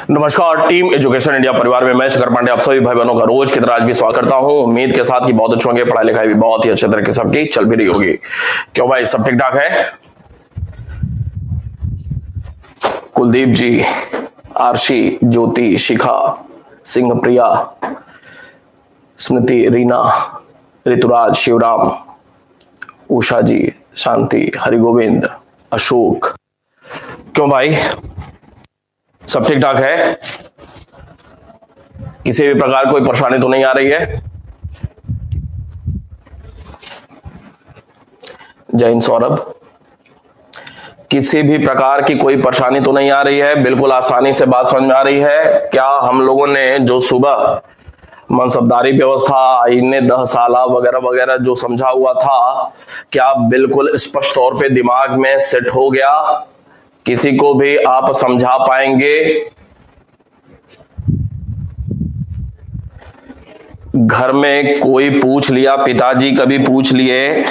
नमस्कार, team education India परिवार में मैं शिखर पांडे आप सभी भाई बहनों का रोज की तरह आज भी स्वागत करता हूं। उम्मीद के साथ कि बहुत अच्छे होंगे, पढ़ाई लिखाई भी बहुत ही अच्छे तरीके से सबकी चल भी रही होगी। क्यों भाई, सब ठीक ठाक है? कुलदीप जी, आरशी, ज्योति, शिखा, सिंह, प्रिया, स्मृति, रीना, ऋतुराज, शिवराम, उषा जी, शांति, हरिगोविंद, अशोक। क्यों भाई, सब ठीक ठाक है? किसी भी प्रकार कोई परेशानी तो नहीं आ रही है? जय हिंद सौरभ। किसी भी प्रकार की कोई परेशानी तो नहीं आ रही है? बिल्कुल आसानी से बात समझ में आ रही है? क्या हम लोगों ने जो सुबह मनसबदारी व्यवस्था, आईने 10 साला वगैरह वगैरह जो समझा हुआ था, क्या बिल्कुल स्पष्ट तौर पे दिमाग में सेट हो गया? किसी को भी आप समझा पाएंगे? घर में कोई पूछ लिया, पिताजी कभी पूछ लिए?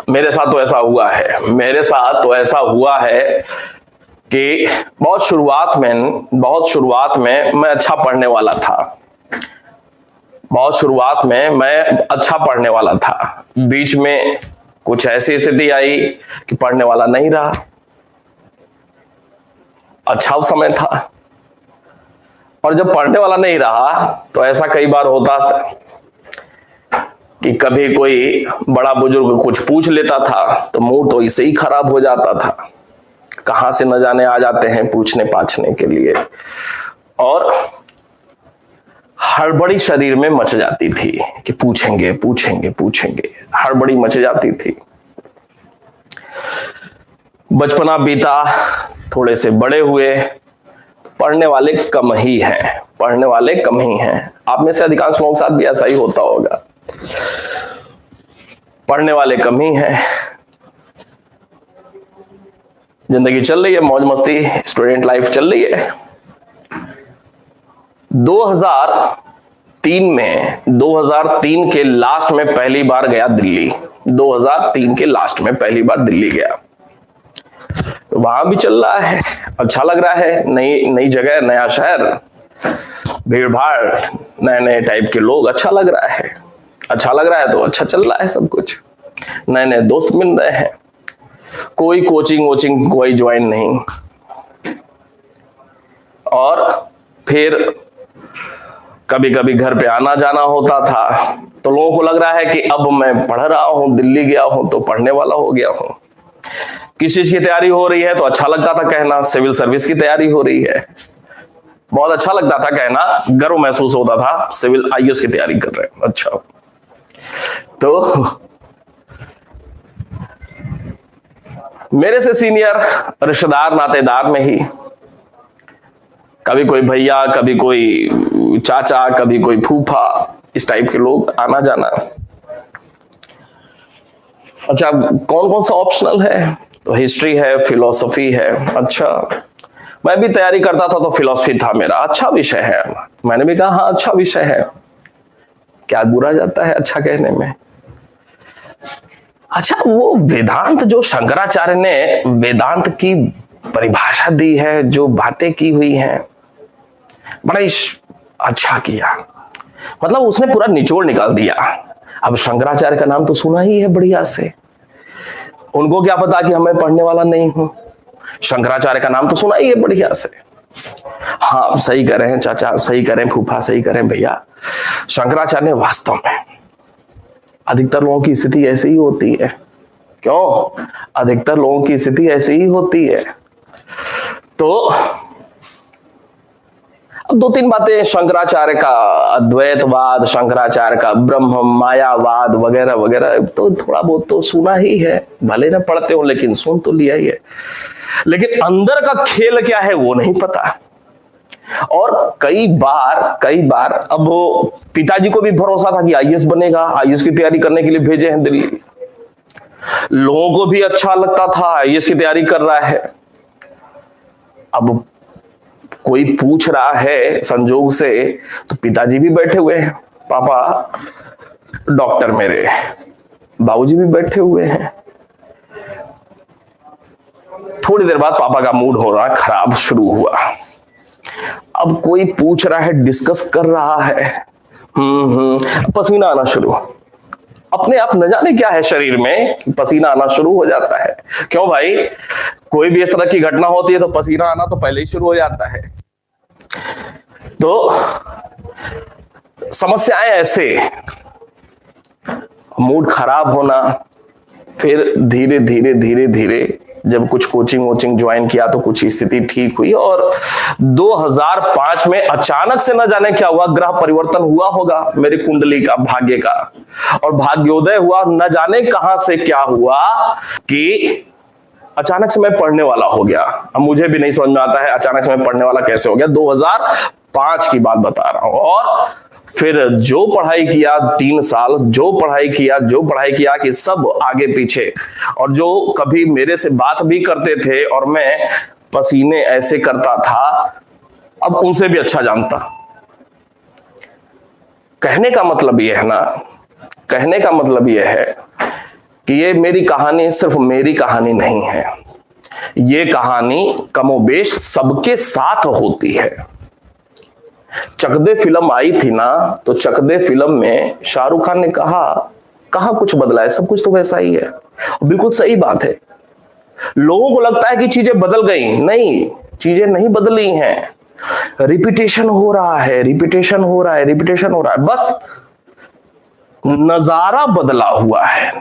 मेरे साथ तो ऐसा हुआ है कि बहुत शुरुआत में मैं अच्छा पढ़ने वाला था। बीच में कुछ ऐसी स्थिति आई कि पढ़ने वाला नहीं रहा। अच्छा समय था, और जब पढ़ने वाला नहीं रहा तो ऐसा कई बार होता था कि कभी कोई बड़ा बुजुर्ग कुछ पूछ लेता था तो मूड तो इसे ही खराब हो जाता था। कहां से न जाने आ जाते हैं पूछने पाछने के लिए, और हड़बड़ी शरीर में मच जाती थी कि पूछेंगे, हड़बड़ी मच जाती थी। बचपना बीता, थोड़े से बड़े हुए, पढ़ने वाले कम ही हैं। आप में से अधिकांश लोगों के साथ भी ऐसा ही होता होगा। पढ़ने वाले कम ही हैं। जिंदगी चल रही है, मौज मस्ती, स्टूडेंट लाइफ चल रही है। 2003 के लास्ट में पहली बार गया दिल्ली। 2003 के लास्ट में पहली बार दिल्ली गया, तो वहां भी चल रहा है, अच्छा लग रहा है। नई जगह, नया शहर, भीड़ भाड़, नए टाइप के लोग, अच्छा लग रहा है तो अच्छा चल रहा है सब कुछ। नए दोस्त मिल रहे हैं। कोई कोचिंग कोई ज्वाइन नहीं। और फिर कभी कभी घर पे आना जाना होता था, तो लोगों को लग रहा है कि अब मैं पढ़ रहा हूं, दिल्ली गया हूं तो पढ़ने वाला हो गया हूं। किस चीज की तैयारी हो रही है तो अच्छा लगता था कहना, सिविल सर्विस की तैयारी हो रही है, बहुत अच्छा लगता था कहना, गर्व महसूस होता था, सिविल आईएएस की तैयारी कर रहे हैं। अच्छा, तो मेरे से सीनियर रिश्तेदार नातेदार में ही कभी कोई भैया, कभी कोई चाचा, कभी कोई फूफा, इस टाइप के लोग आना जाना। अच्छा, कौन कौन सा ऑप्शनल है? तो हिस्ट्री है, फिलॉसफी है। अच्छा, मैं भी तैयारी करता था तो फिलॉसफी था मेरा। अच्छा विषय है। मैंने भी कहा हाँ अच्छा विषय है, क्या बुरा जाता है अच्छा कहने में। अच्छा, वो वेदांत, जो शंकराचार्य ने वेदांत की परिभाषा दी है, जो बातें की हुई हैं, बड़ा अच्छा किया। मतलब उसने पूरा निचोड़ निकाल दिया। अब शंकराचार्य का नाम तो सुना ही है बढ़िया से, उनको क्या पता कि मैं पढ़ने वाला नहीं हूं। शंकराचार्य का नाम तो सुना ही है बढ़िया से। हाँ, सही कह रहे हैं चाचा, सही कह रहे हैं फूफा, सही कह रहे हैं भैया। शंकराचार्य ने वास्तव में, अधिकतर लोगों की स्थिति ऐसी ही होती है। क्यों? अधिकतर लोगों की स्थिति ऐसी ही होती है। तो अब 2-3 बातें शंकराचार्य का अद्वैतवाद, शंकराचार्य का ब्रह्म मायावाद वगैरह वगैरह तो थोड़ा बहुत तो सुना ही है, भले ना पढ़ते हो लेकिन सुन तो लिया ही है। लेकिन अंदर का खेल क्या है वो नहीं पता। और कई बार अब पिताजी को भी भरोसा था कि आईएएस बनेगा, आईएएस की तैयारी करने के लिए भेजे हैं दिल्ली। लोगों को भी अच्छा लगता था आईएएस की तैयारी कर रहा है। अब कोई पूछ रहा है संजोग से, तो पिताजी भी बैठे हुए हैं, पापा डॉक्टर मेरे, बाबूजी भी बैठे हुए हैं। थोड़ी देर बाद पापा का मूड हो रहा खराब शुरू हुआ। अब कोई पूछ रहा है, डिस्कस कर रहा है, पसीना आना शुरू, अपने आप न जाने क्या है शरीर में कि पसीना आना शुरू हो जाता है। क्यों भाई, कोई भी इस तरह की घटना होती है तो पसीना आना तो पहले ही शुरू हो जाता है। तो समस्याएं ऐसे, मूड खराब होना, फिर धीरे धीरे धीरे धीरे जब कुछ कोचिंग वोचिंग ज्वाइन किया तो कुछ स्थिति ठीक हुई, और 2005 में अचानक से न जाने क्या हुआ, ग्रह परिवर्तन हुआ होगा मेरी कुंडली का, भाग्य का, और भाग्योदय हुआ, न जाने कहां से क्या हुआ कि अचानक से मैं पढ़ने वाला हो गया। अब मुझे भी नहीं समझ में आता है अचानक से मैं पढ़ने वाला कैसे हो गया। 2005 की बात बता रहा हूं। और फिर जो पढ़ाई किया 3 साल, जो पढ़ाई किया कि सब आगे पीछे, और जो कभी मेरे से बात भी करते थे और मैं पसीने ऐसे करता था, अब उनसे भी अच्छा जानता। कहने का मतलब यह है ना, कहने का मतलब यह है कि ये मेरी कहानी सिर्फ मेरी कहानी नहीं है, ये कहानी कमोबेश सबके साथ होती है। चक दे फिल्म आई थी ना, तो चक दे फिल्म में शाहरुख खान ने कहा कुछ बदला है, सब कुछ तो वैसा ही है। बिल्कुल सही बात है। लोगों को लगता है कि चीजें बदल गई, नहीं, चीजें नहीं बदली हैं, रिपीटेशन हो रहा है, रिपीटेशन हो रहा है, बस नजारा बदला हुआ है,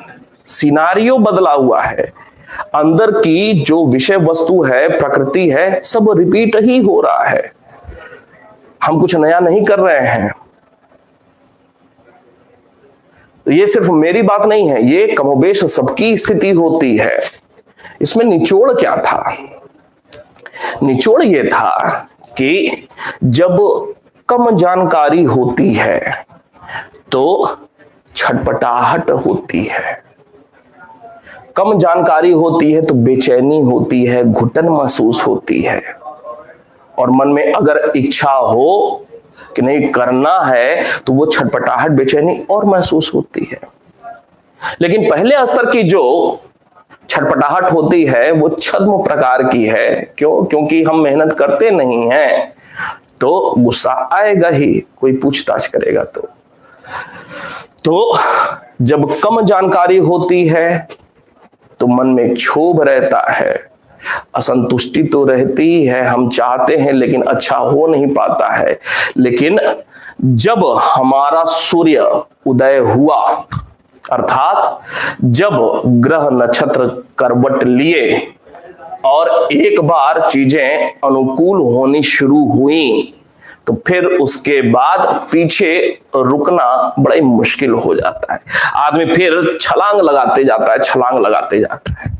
सिनारियो बदला हुआ है, अंदर की जो विषय वस्तु है, प्रकृति है, सब रिपीट ही हो रहा है। हम कुछ नया नहीं कर रहे हैं। ये सिर्फ मेरी बात नहीं है, ये कमोबेश सबकी स्थिति होती है। इसमें निचोड़ क्या था? निचोड़ ये था कि जब कम जानकारी होती है तो छटपटाहट होती है, कम जानकारी होती है तो बेचैनी होती है, घुटन महसूस होती है, और मन में अगर इच्छा हो कि नहीं करना है तो वो छटपटाहट, बेचैनी और महसूस होती है। लेकिन पहले स्तर की जो छटपटाहट होती है वो छद्म प्रकार की है। क्यों? क्योंकि हम मेहनत करते नहीं हैं तो गुस्सा आएगा ही, कोई पूछताछ करेगा तो जब कम जानकारी होती है तो मन में क्षोभ रहता है, असंतुष्टि तो रहती है, हम चाहते हैं लेकिन अच्छा हो नहीं पाता है। लेकिन जब हमारा सूर्य उदय हुआ, अर्थात जब ग्रह नक्षत्र करवट लिए और एक बार चीजें अनुकूल होनी शुरू हुई, तो फिर उसके बाद पीछे रुकना बड़ा ही मुश्किल हो जाता है। आदमी फिर छलांग लगाते जाता है।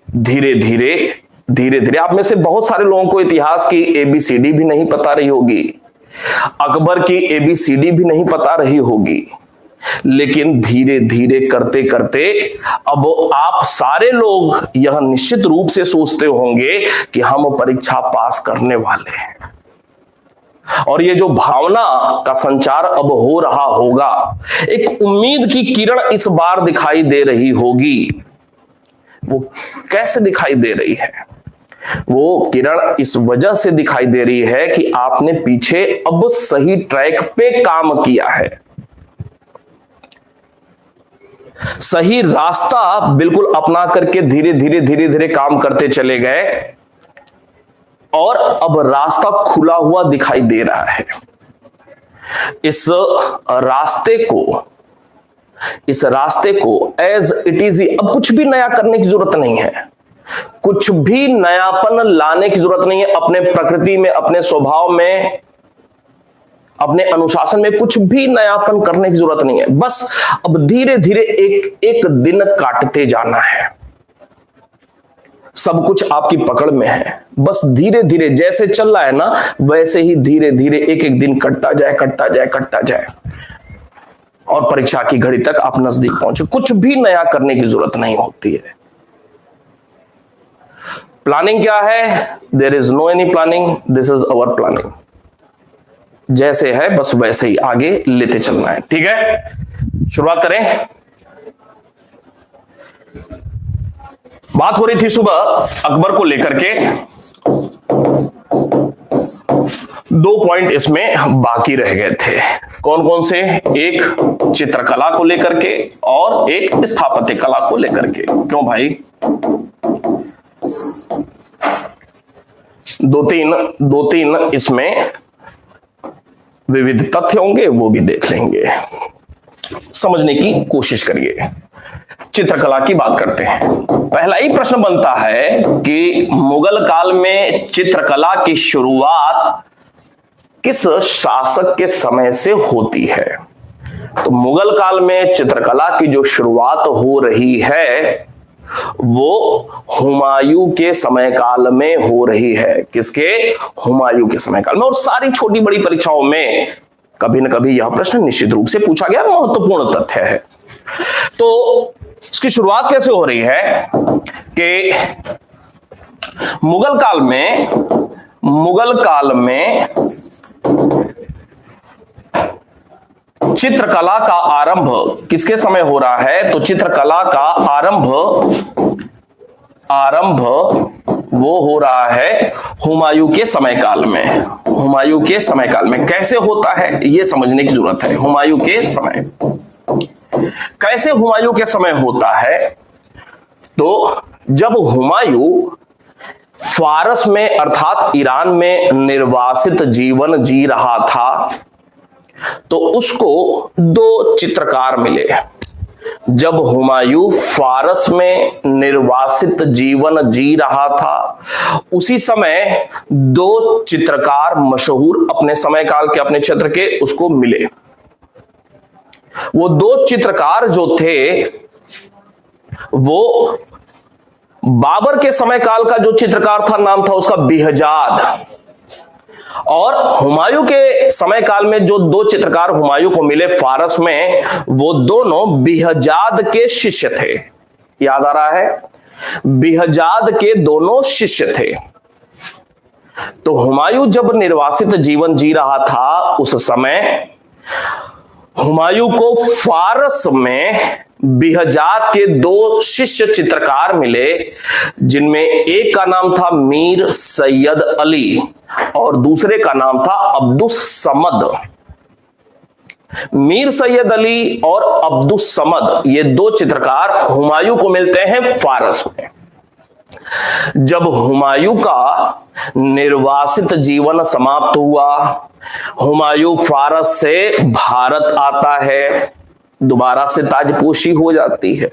धीरे धीरे आप में से बहुत सारे लोगों को इतिहास की ABCD भी नहीं पता रही होगी, अकबर की ABCD भी नहीं पता रही होगी, लेकिन धीरे धीरे करते करते अब आप सारे लोग यह निश्चित रूप से सोचते होंगे कि हम परीक्षा पास करने वाले हैं, और ये जो भावना का संचार अब हो रहा होगा, एक उम्मीद की किरण इस बार दिखाई दे रही होगी। वो कैसे दिखाई दे रही है? वो किरण इस वजह से दिखाई दे रही है कि आपने पीछे अब सही ट्रैक पे काम किया है, सही रास्ता बिल्कुल अपना करके धीरे धीरे काम करते चले गए, और अब रास्ता खुला हुआ दिखाई दे रहा है। इस रास्ते को एज इट इज, अब कुछ भी नया करने की जरूरत नहीं है, कुछ भी नयापन लाने की जरूरत नहीं है। अपने प्रकृति में, अपने स्वभाव में, अपने अनुशासन में कुछ भी नयापन करने की जरूरत नहीं है। बस अब धीरे धीरे एक दिन काटते जाना है। सब कुछ आपकी पकड़ में है, बस धीरे धीरे जैसे चल रहा है ना, वैसे ही धीरे धीरे एक दिन कटता जाए, और परीक्षा की घड़ी तक आप नजदीक पहुंचे। कुछ भी नया करने की जरूरत नहीं होती है। प्लानिंग क्या है? There is no any planning, this is our planning. जैसे है बस वैसे ही आगे लेते चलना है। ठीक है, शुरुआत करें। बात हो रही थी सुबह अकबर को लेकर के दो पॉइंट इसमें बाकी रह गए थे। कौन कौन से? एक चित्रकला को लेकर के और एक स्थापत्य कला को लेकर के। क्यों भाई? दो तीन इसमें विविध तथ्य होंगे, वो भी देख लेंगे, समझने की कोशिश करिए। चित्रकला की बात करते हैं। पहला ही प्रश्न बनता है कि मुगल काल में चित्रकला की शुरुआत किस शासक के समय से होती है? तो मुगल काल में चित्रकला की जो शुरुआत हो रही है वो हुमायूं के समय काल में हो रही है। किसके? हुमायूं के समय काल में। और सारी छोटी बड़ी परीक्षाओं में कभी न कभी यह प्रश्न निश्चित रूप से पूछा गया, महत्वपूर्ण तथ्य है। तो इसकी शुरुआत कैसे हो रही है कि मुगल काल में चित्रकला का आरंभ किसके समय हो रहा है? तो चित्रकला का आरंभ वो हो रहा है हुमायूं के समय काल में। हुमायूं के समय काल में कैसे होता है ये समझने की जरूरत है। हुमायूं के समय कैसे हुमायूं के समय होता है? तो जब हुमायूं फारस में अर्थात ईरान में निर्वासित जीवन जी रहा था तो उसको दो चित्रकार मिले। जब हुमायूं फारस में निर्वासित जीवन जी रहा था उसी समय दो चित्रकार मशहूर अपने समय काल के, अपने क्षेत्र के, उसको मिले। वो दो चित्रकार जो थे वो बाबर के समय काल का जो चित्रकार था नाम था उसका बिहजाद, और हुमायूं के समय काल में जो दो चित्रकार हुमायूं को मिले फारस में वो दोनों बिहजाद के शिष्य थे। याद आ रहा है? बिहजाद के दोनों शिष्य थे। तो हुमायूं जब निर्वासित जीवन जी रहा था उस समय हुमायूं को फारस में बिहजाद के दो शिष्य चित्रकार मिले जिनमें एक का नाम था मीर सैयद अली और दूसरे का नाम था अब्दुस समद। मीर सैयद अली और अब्दुस समद ये दो चित्रकार हुमायूं को मिलते हैं फारस में। जब हुमायूं का निर्वासित जीवन समाप्त हुआ, हुमायूं फारस से भारत आता है, दोबारा से ताजपोशी हो जाती है।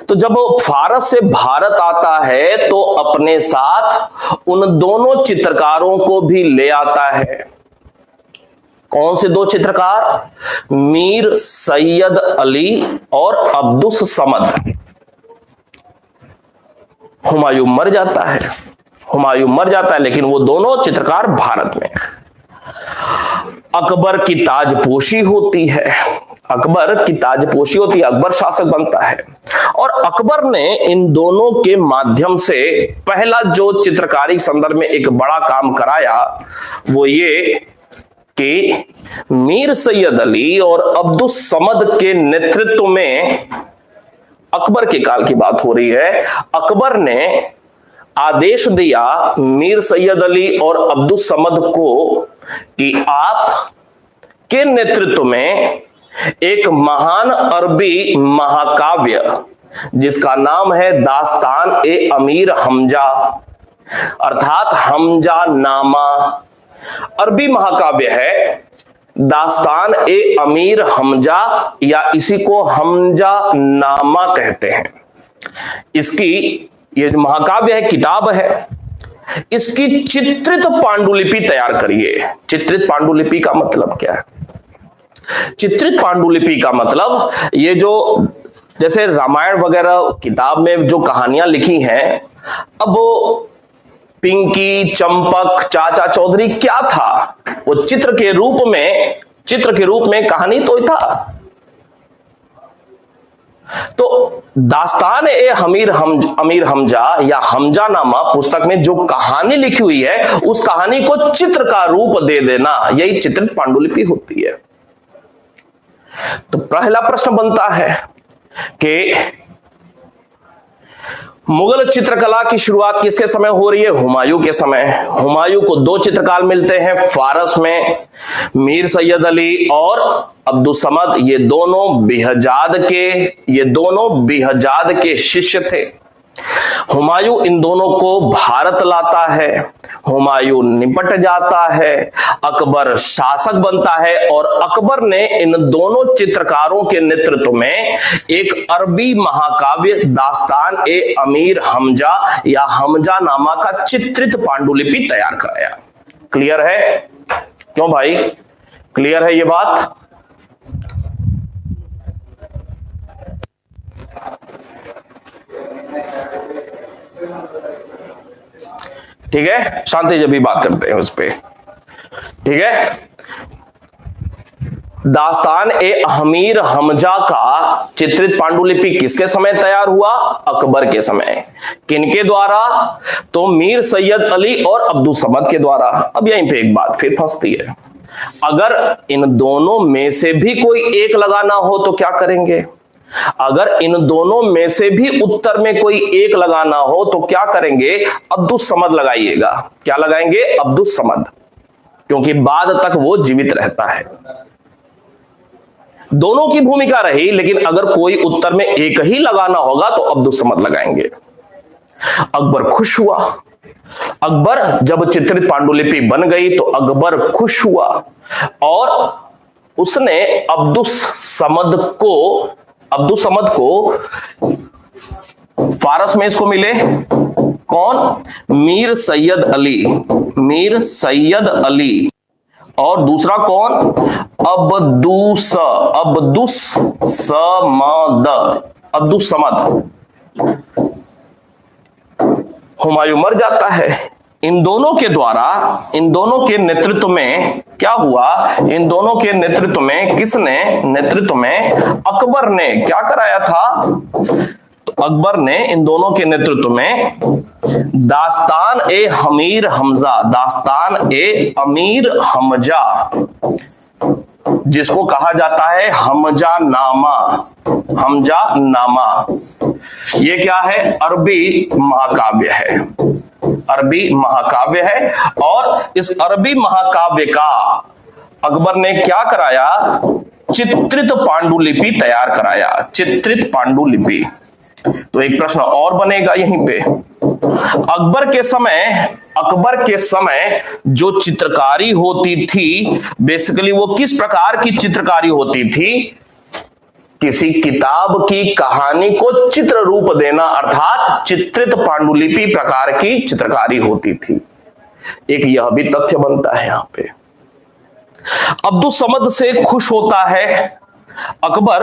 तो जब फारस से भारत आता है तो अपने साथ उन दोनों चित्रकारों को भी ले आता है। कौन से दो चित्रकार? मीर सैयद अली और अब्दुस समद। हुमायूं मर जाता है लेकिन वो दोनों चित्रकार भारत में। अकबर की ताजपोशी होती है, अकबर शासक बनता है और अकबर ने इन दोनों के माध्यम से पहला जो चित्रकारी संदर्भ में एक बड़ा काम कराया वो ये कि मीर सैयद अली और अब्दुस समद के नेतृत्व में, अकबर के काल की बात हो रही है, अकबर ने आदेश दिया मीर सैयद अली और अब्दुस समद को कि आप के नेतृत्व में एक महान अरबी महाकाव्य जिसका नाम है दास्तान ए अमीर हमजा अर्थात हमजा नामा, अरबी महाकाव्य है दास्तान ए अमीर हमजा या इसी को हमजा नामा कहते हैं। इसकी ये जो महाकाव्य है, किताब है, इसकी चित्रित पांडुलिपि तैयार करिए। चित्रित पांडुलिपि का मतलब क्या है? चित्रित पांडुलिपि का मतलब ये जो जैसे रामायण वगैरह किताब में जो कहानियां लिखी हैं, अब वो पिंकी, चंपक, चाचा चौधरी क्या था? वो चित्र के रूप में कहानी तो था। तो दास्तान ए अमीर हमजा या हमजा नामा पुस्तक में जो कहानी लिखी हुई है उस कहानी को चित्र का रूप दे देना, यही चित्रित पांडुलिपि होती है। तो पहला प्रश्न बनता है कि मुगल चित्रकला की शुरुआत किसके समय हो रही है? हुमायूं के समय। हुमायूं को दो चित्रकार मिलते हैं फारस में, मीर सैयद अली और अब्दुस समद। ये दोनों बिहजाद के शिष्य थे। हुमायूं इन दोनों को भारत लाता है, हुमायूं निपट जाता है, अकबर शासक बनता है और अकबर ने इन दोनों चित्रकारों के नेतृत्व में एक अरबी महाकाव्य दास्तान ए अमीर हमजा या हमजा नामा का चित्रित पांडुलिपि तैयार कराया। क्लियर है? क्यों भाई, क्लियर है ये बात? ठीक है, शांति जब भी बात करते हैं उस पे। ठीक है, दास्तान ए अमीर हमजा का चित्रित पांडुलिपि किसके समय तैयार हुआ? अकबर के समय। किनके द्वारा? तो मीर सैयद अली और अब्दुस समद के द्वारा। अब यहीं पे एक बात फिर फंसती है, अगर इन दोनों में से भी कोई एक लगाना हो तो क्या करेंगे? अगर इन दोनों में से भी उत्तर में कोई एक लगाना हो तो क्या करेंगे? अब्दुस समद लगाइएगा। क्या लगाएंगे? अब्दुस समद, क्योंकि बाद तक वो जीवित रहता है। दोनों की भूमिका रही, लेकिन अगर कोई उत्तर में एक ही लगाना होगा तो अब्दुस समद लगाएंगे। अकबर खुश हुआ। अकबर जब चित्रित पांडुलिपि बन गई तो अकबर खुश हुआ और उसने अब्दुस समद को फारस में इसको मिले कौन? मीर सैयद अली और दूसरा कौन? अब्दुस समद। हुमायूं मर जाता है। इन दोनों के नेतृत्व में क्या हुआ? इन दोनों के नेतृत्व में अकबर ने क्या कराया था? तो अकबर ने इन दोनों के नेतृत्व में दास्तान ए अमीर हमजा, जिसको कहा जाता है हमजा नामा। ये क्या है? अरबी महाकाव्य है और इस अरबी महाकाव्य का अकबर ने क्या कराया? चित्रित पांडुलिपि तैयार कराया। चित्रित पांडुलिपि। तो एक प्रश्न और बनेगा यहीं पे, अकबर के समय जो चित्रकारी होती थी, बेसिकली वो किस प्रकार की चित्रकारी होती थी? किसी किताब की कहानी को चित्र रूप देना, अर्थात चित्रित पांडुलिपि प्रकार की चित्रकारी होती थी। एक यह भी तथ्य बनता है यहां पे। अब्दुस समद से खुश होता है अकबर,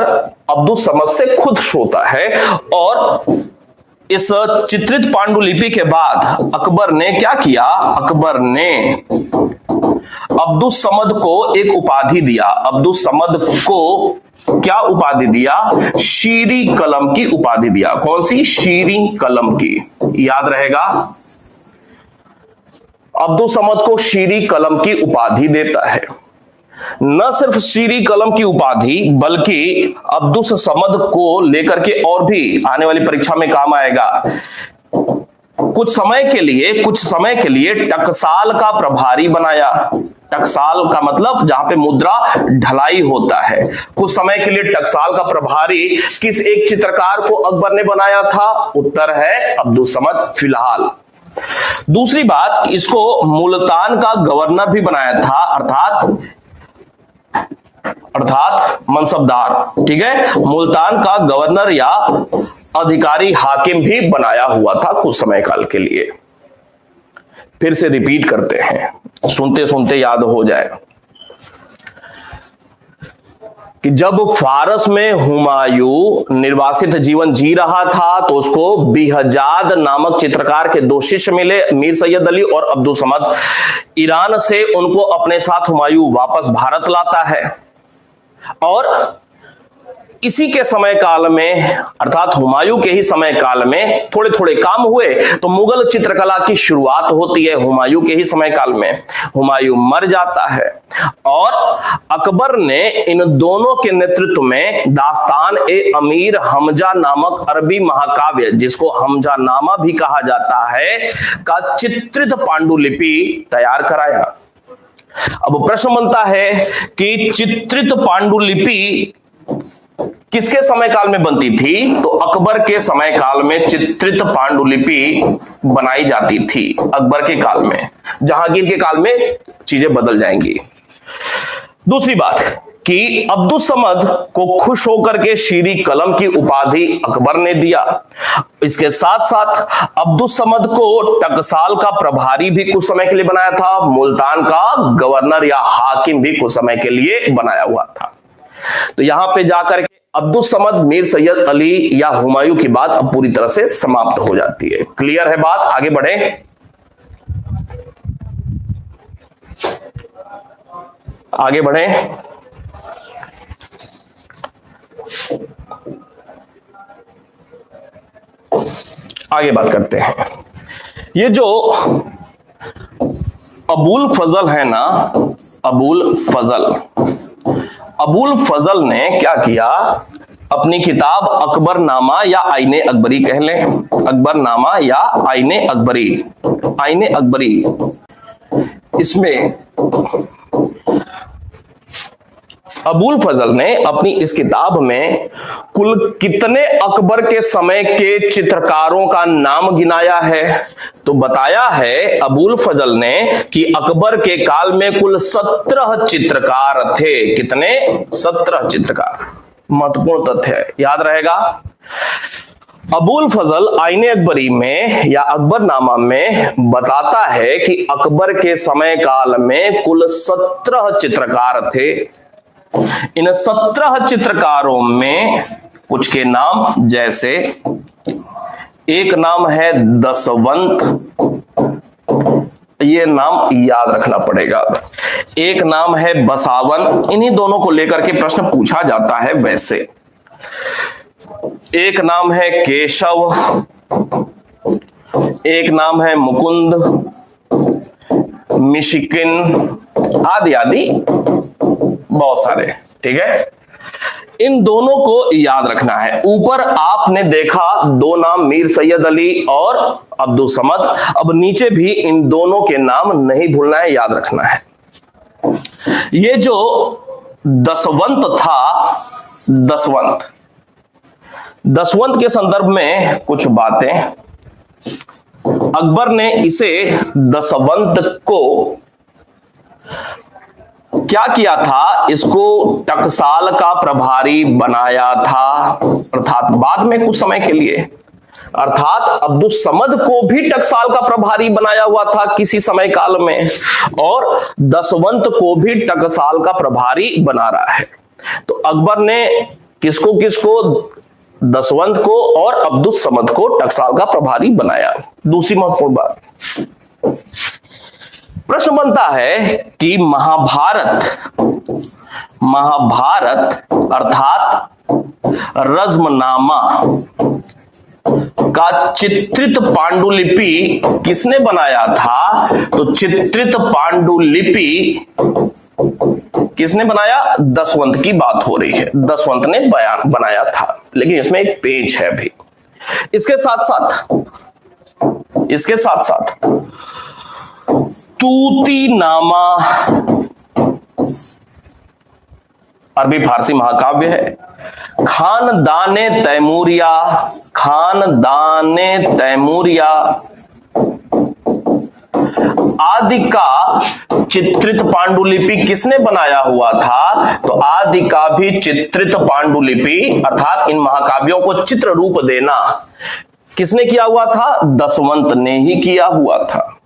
अब्दुस समद से खुश होता है और इस चित्रित पांडुलिपि के बाद अकबर ने क्या किया? अकबर ने अब्दुस समद को एक उपाधि दिया। अब्दुस समद को क्या उपाधि दिया? शीरी कलम की उपाधि दिया। कौन सी? शीरी कलम की। याद रहेगा, अब्दुस समद को शीरी कलम की उपाधि देता है। न सिर्फ शीरी कलम की उपाधि, बल्कि अब्दुस समद को लेकर के और भी आने वाली परीक्षा में काम आएगा। कुछ समय के लिए टकसाल का प्रभारी बनाया। टकसाल का मतलब जहां पे मुद्रा ढलाई होता है। कुछ समय के लिए टकसाल का प्रभारी किस एक चित्रकार को अकबर ने बनाया था? उत्तर है अब्दुस समद। फिलहाल दूसरी बात, इसको मुल्तान का गवर्नर भी बनाया था, अर्थात मनसबदार। ठीक है, मुल्तान का गवर्नर या अधिकारी हाकिम भी बनाया हुआ था कुछ समय काल के लिए। फिर से रिपीट करते हैं, सुनते सुनते याद हो जाए कि जब फारस में हुमायूं निर्वासित जीवन जी रहा था तो उसको बिहजाद नामक चित्रकार के दो शिष्य मिले, मीर सैयद अली और अब्दुस समद। ईरान से उनको अपने साथ हुमायूं वापस भारत लाता है और इसी के समय काल में अर्थात हुमायूं के ही समय काल में थोड़े थोड़े काम हुए तो मुगल चित्रकला की शुरुआत होती है हुमायूं के ही समय काल में। हुमायूं मर जाता है और अकबर ने इन दोनों के नेतृत्व में दास्तान ए अमीर हमजा नामक अरबी महाकाव्य, जिसको हमजा नामा भी कहा जाता है, का चित्रित पांडुलिपि तैयार कराया। अब प्रश्न बनता है कि चित्रित पांडुलिपि किसके समय काल में बनती थी? तो अकबर के समय काल में चित्रित पांडुलिपि बनाई जाती थी, अकबर के काल में। जहांगीर के काल में चीजें बदल जाएंगी। दूसरी बात कि अब्दुस्समद को खुश होकर के शीरी कलम की उपाधि अकबर ने दिया। इसके साथ साथ अब्दुस्समद को टकसाल का प्रभारी भी कुछ समय के लिए बनाया था, मुल्तान का गवर्नर या हाकिम भी कुछ समय के लिए बनाया हुआ था। तो यहां पे जाकर के अब्दुस्समद, मीर सैयद अली या हुमायूं की बात अब पूरी तरह से समाप्त हो जाती है। क्लियर है बात? आगे बढ़े। आगे बढ़े। आगे बात करते हैं। ये जो अबुल फजल है ना, अबुल फजल ने क्या किया? अपनी किताब अकबरनामा या आईने अकबरी कह लें, अकबरनामा या आईने अकबरी, इसमें अबुल फजल ने अपनी इस किताब में कुल कितने अकबर के समय के चित्रकारों का नाम गिनाया है? तो बताया है अबुल फजल ने कि अकबर के काल में कुल 17 चित्रकार थे। कितने? 17 चित्रकार। महत्वपूर्ण तथ्य है, याद रहेगा। अबुल फजल आईने अकबरी में या अकबरनामा में बताता है कि अकबर के समय काल में कुल 17 चित्रकार थे। इन 17 चित्रकारों में कुछ के नाम, जैसे एक नाम है दसवंत, ये नाम याद रखना पड़ेगा। एक नाम है बसावन, इन्हीं दोनों को लेकर के प्रश्न पूछा जाता है। वैसे एक नाम है केशव, एक नाम है मुकुंद, मिशिकिन आदि आदि बहुत सारे। ठीक है, इन दोनों को याद रखना है। ऊपर आपने देखा दो नाम, मीर सैयद अली और अब्दुस्समद। अब नीचे भी इन दोनों के नाम नहीं भूलना है, याद रखना है। ये जो दसवंत था, दसवंत के संदर्भ में कुछ बातें। अकबर ने इसे दसवंत को क्या किया था? इसको टकसाल का प्रभारी बनाया था, अर्थात बाद में कुछ समय के लिए। अर्थात अब्दुस्समद को भी टकसाल का प्रभारी बनाया हुआ था किसी समय काल में, और दसवंत को भी टकसाल का प्रभारी बना रहा है। तो अकबर ने किसको किसको? दसवंत को और अब्दुस्समद को टकसाल का प्रभारी बनाया। दूसरी महत्वपूर्ण बात, प्रश्न बनता है कि महाभारत अर्थात रज्मनामा का चित्रित पांडुलिपि किसने बनाया था? तो चित्रित पांडुलिपि किसने बनाया? दसवंत की बात हो रही है, दसवंत ने बनाया था। लेकिन इसमें एक पेच है अभी। इसके साथ साथ तूतीनामा अरबी फारसी महाकाव्य है। खानदाने तैमूरिया आदि का चित्रित पांडुलिपि किसने बनाया हुआ था? तो आदि का भी चित्रित पांडुलिपि अर्थात इन महाकाव्यों को चित्र रूप देना किसने किया हुआ था? दसवंत ने ही किया हुआ था।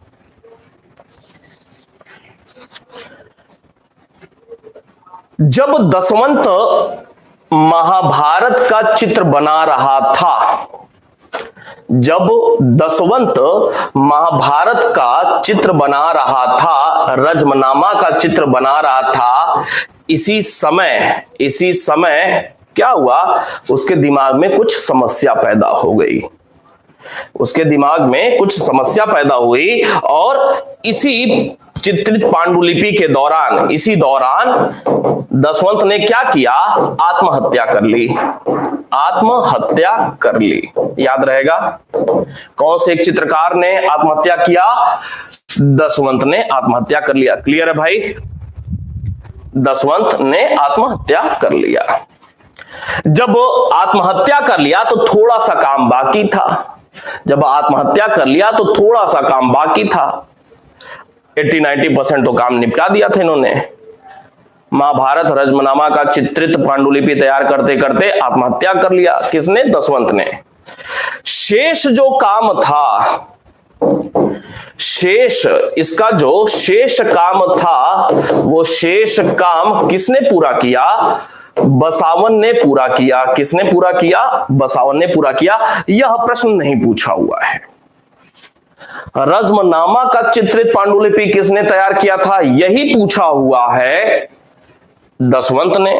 जब दसवंत महाभारत का चित्र बना रहा था, जब दसवंत महाभारत का चित्र बना रहा था, रज्मनामा का चित्र बना रहा था, इसी समय क्या हुआ, उसके दिमाग में कुछ समस्या पैदा हो गई, उसके दिमाग में कुछ समस्या पैदा हुई और इसी चित्रित पांडुलिपि के दौरान, इसी दौरान दसवंत ने क्या किया, आत्महत्या कर ली, आत्महत्या कर ली। याद रहेगा कौन से एक चित्रकार ने आत्महत्या किया, दसवंत ने आत्महत्या कर लिया। क्लियर है भाई, दसवंत ने आत्महत्या कर लिया। जब आत्महत्या कर लिया तो थोड़ा सा काम बाकी था, जब आत्महत्या कर लिया तो थोड़ा सा काम बाकी था, 80-90% तो काम निपटा दिया था इन्होंने। महाभारत रजमनामा का चित्रित पांडुलिपि तैयार करते करते आत्महत्या कर लिया, किसने, दसवंत ने। शेष जो काम था, शेष, इसका जो शेष काम था, वो शेष काम किसने पूरा किया, बसावन ने पूरा किया। किसने पूरा किया, बसावन ने पूरा किया। यह प्रश्न नहीं पूछा हुआ है। रज्मनामा का चित्रित पांडुलिपि किसने तैयार किया था, यही पूछा हुआ है, दसवंत ने।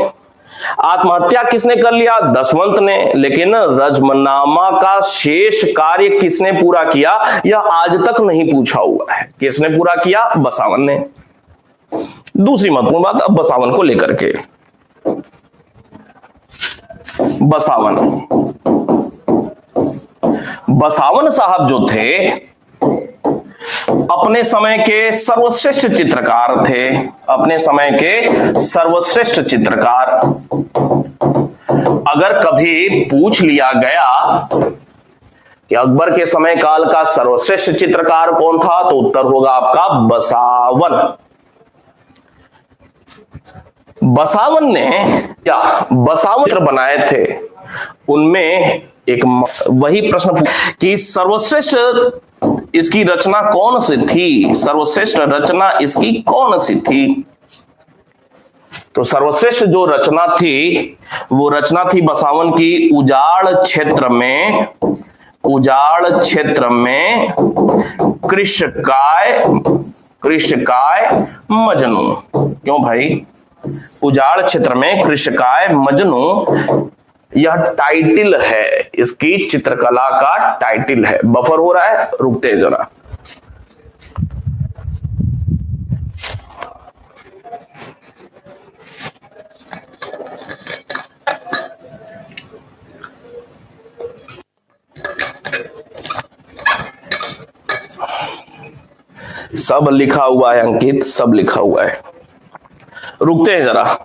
आत्महत्या किसने कर लिया, दसवंत ने। लेकिन रज्मनामा का शेष कार्य किसने पूरा किया, यह आज तक नहीं पूछा हुआ है। किसने पूरा किया, बसावन ने। दूसरी महत्वपूर्ण बात अब बसावन को लेकर के, बसावन साहब जो थे अपने समय के सर्वश्रेष्ठ चित्रकार थे, अपने समय के सर्वश्रेष्ठ चित्रकार। अगर कभी पूछ लिया गया कि अकबर के समय काल का सर्वश्रेष्ठ चित्रकार कौन था, तो उत्तर होगा आपका बसावन। बसावन ने क्या बसावन चित्र बनाए थे, उनमें एक वही प्रश्न कि सर्वश्रेष्ठ इसकी रचना कौन सी थी, सर्वश्रेष्ठ रचना इसकी कौन सी थी। तो सर्वश्रेष्ठ जो रचना थी वो रचना थी बसावन की उजाड़ क्षेत्र में, उजाड़ क्षेत्र में कृषकाय मजनू। क्यों भाई, उजाड़ क्षेत्र में कृषकाय मजनू, यह टाइटिल है, इसकी चित्रकला का टाइटिल है। बफर हो रहा है, रुकते हैं जरा। सब लिखा हुआ है अंकित, सब लिखा हुआ है, रुकते हैं जरा।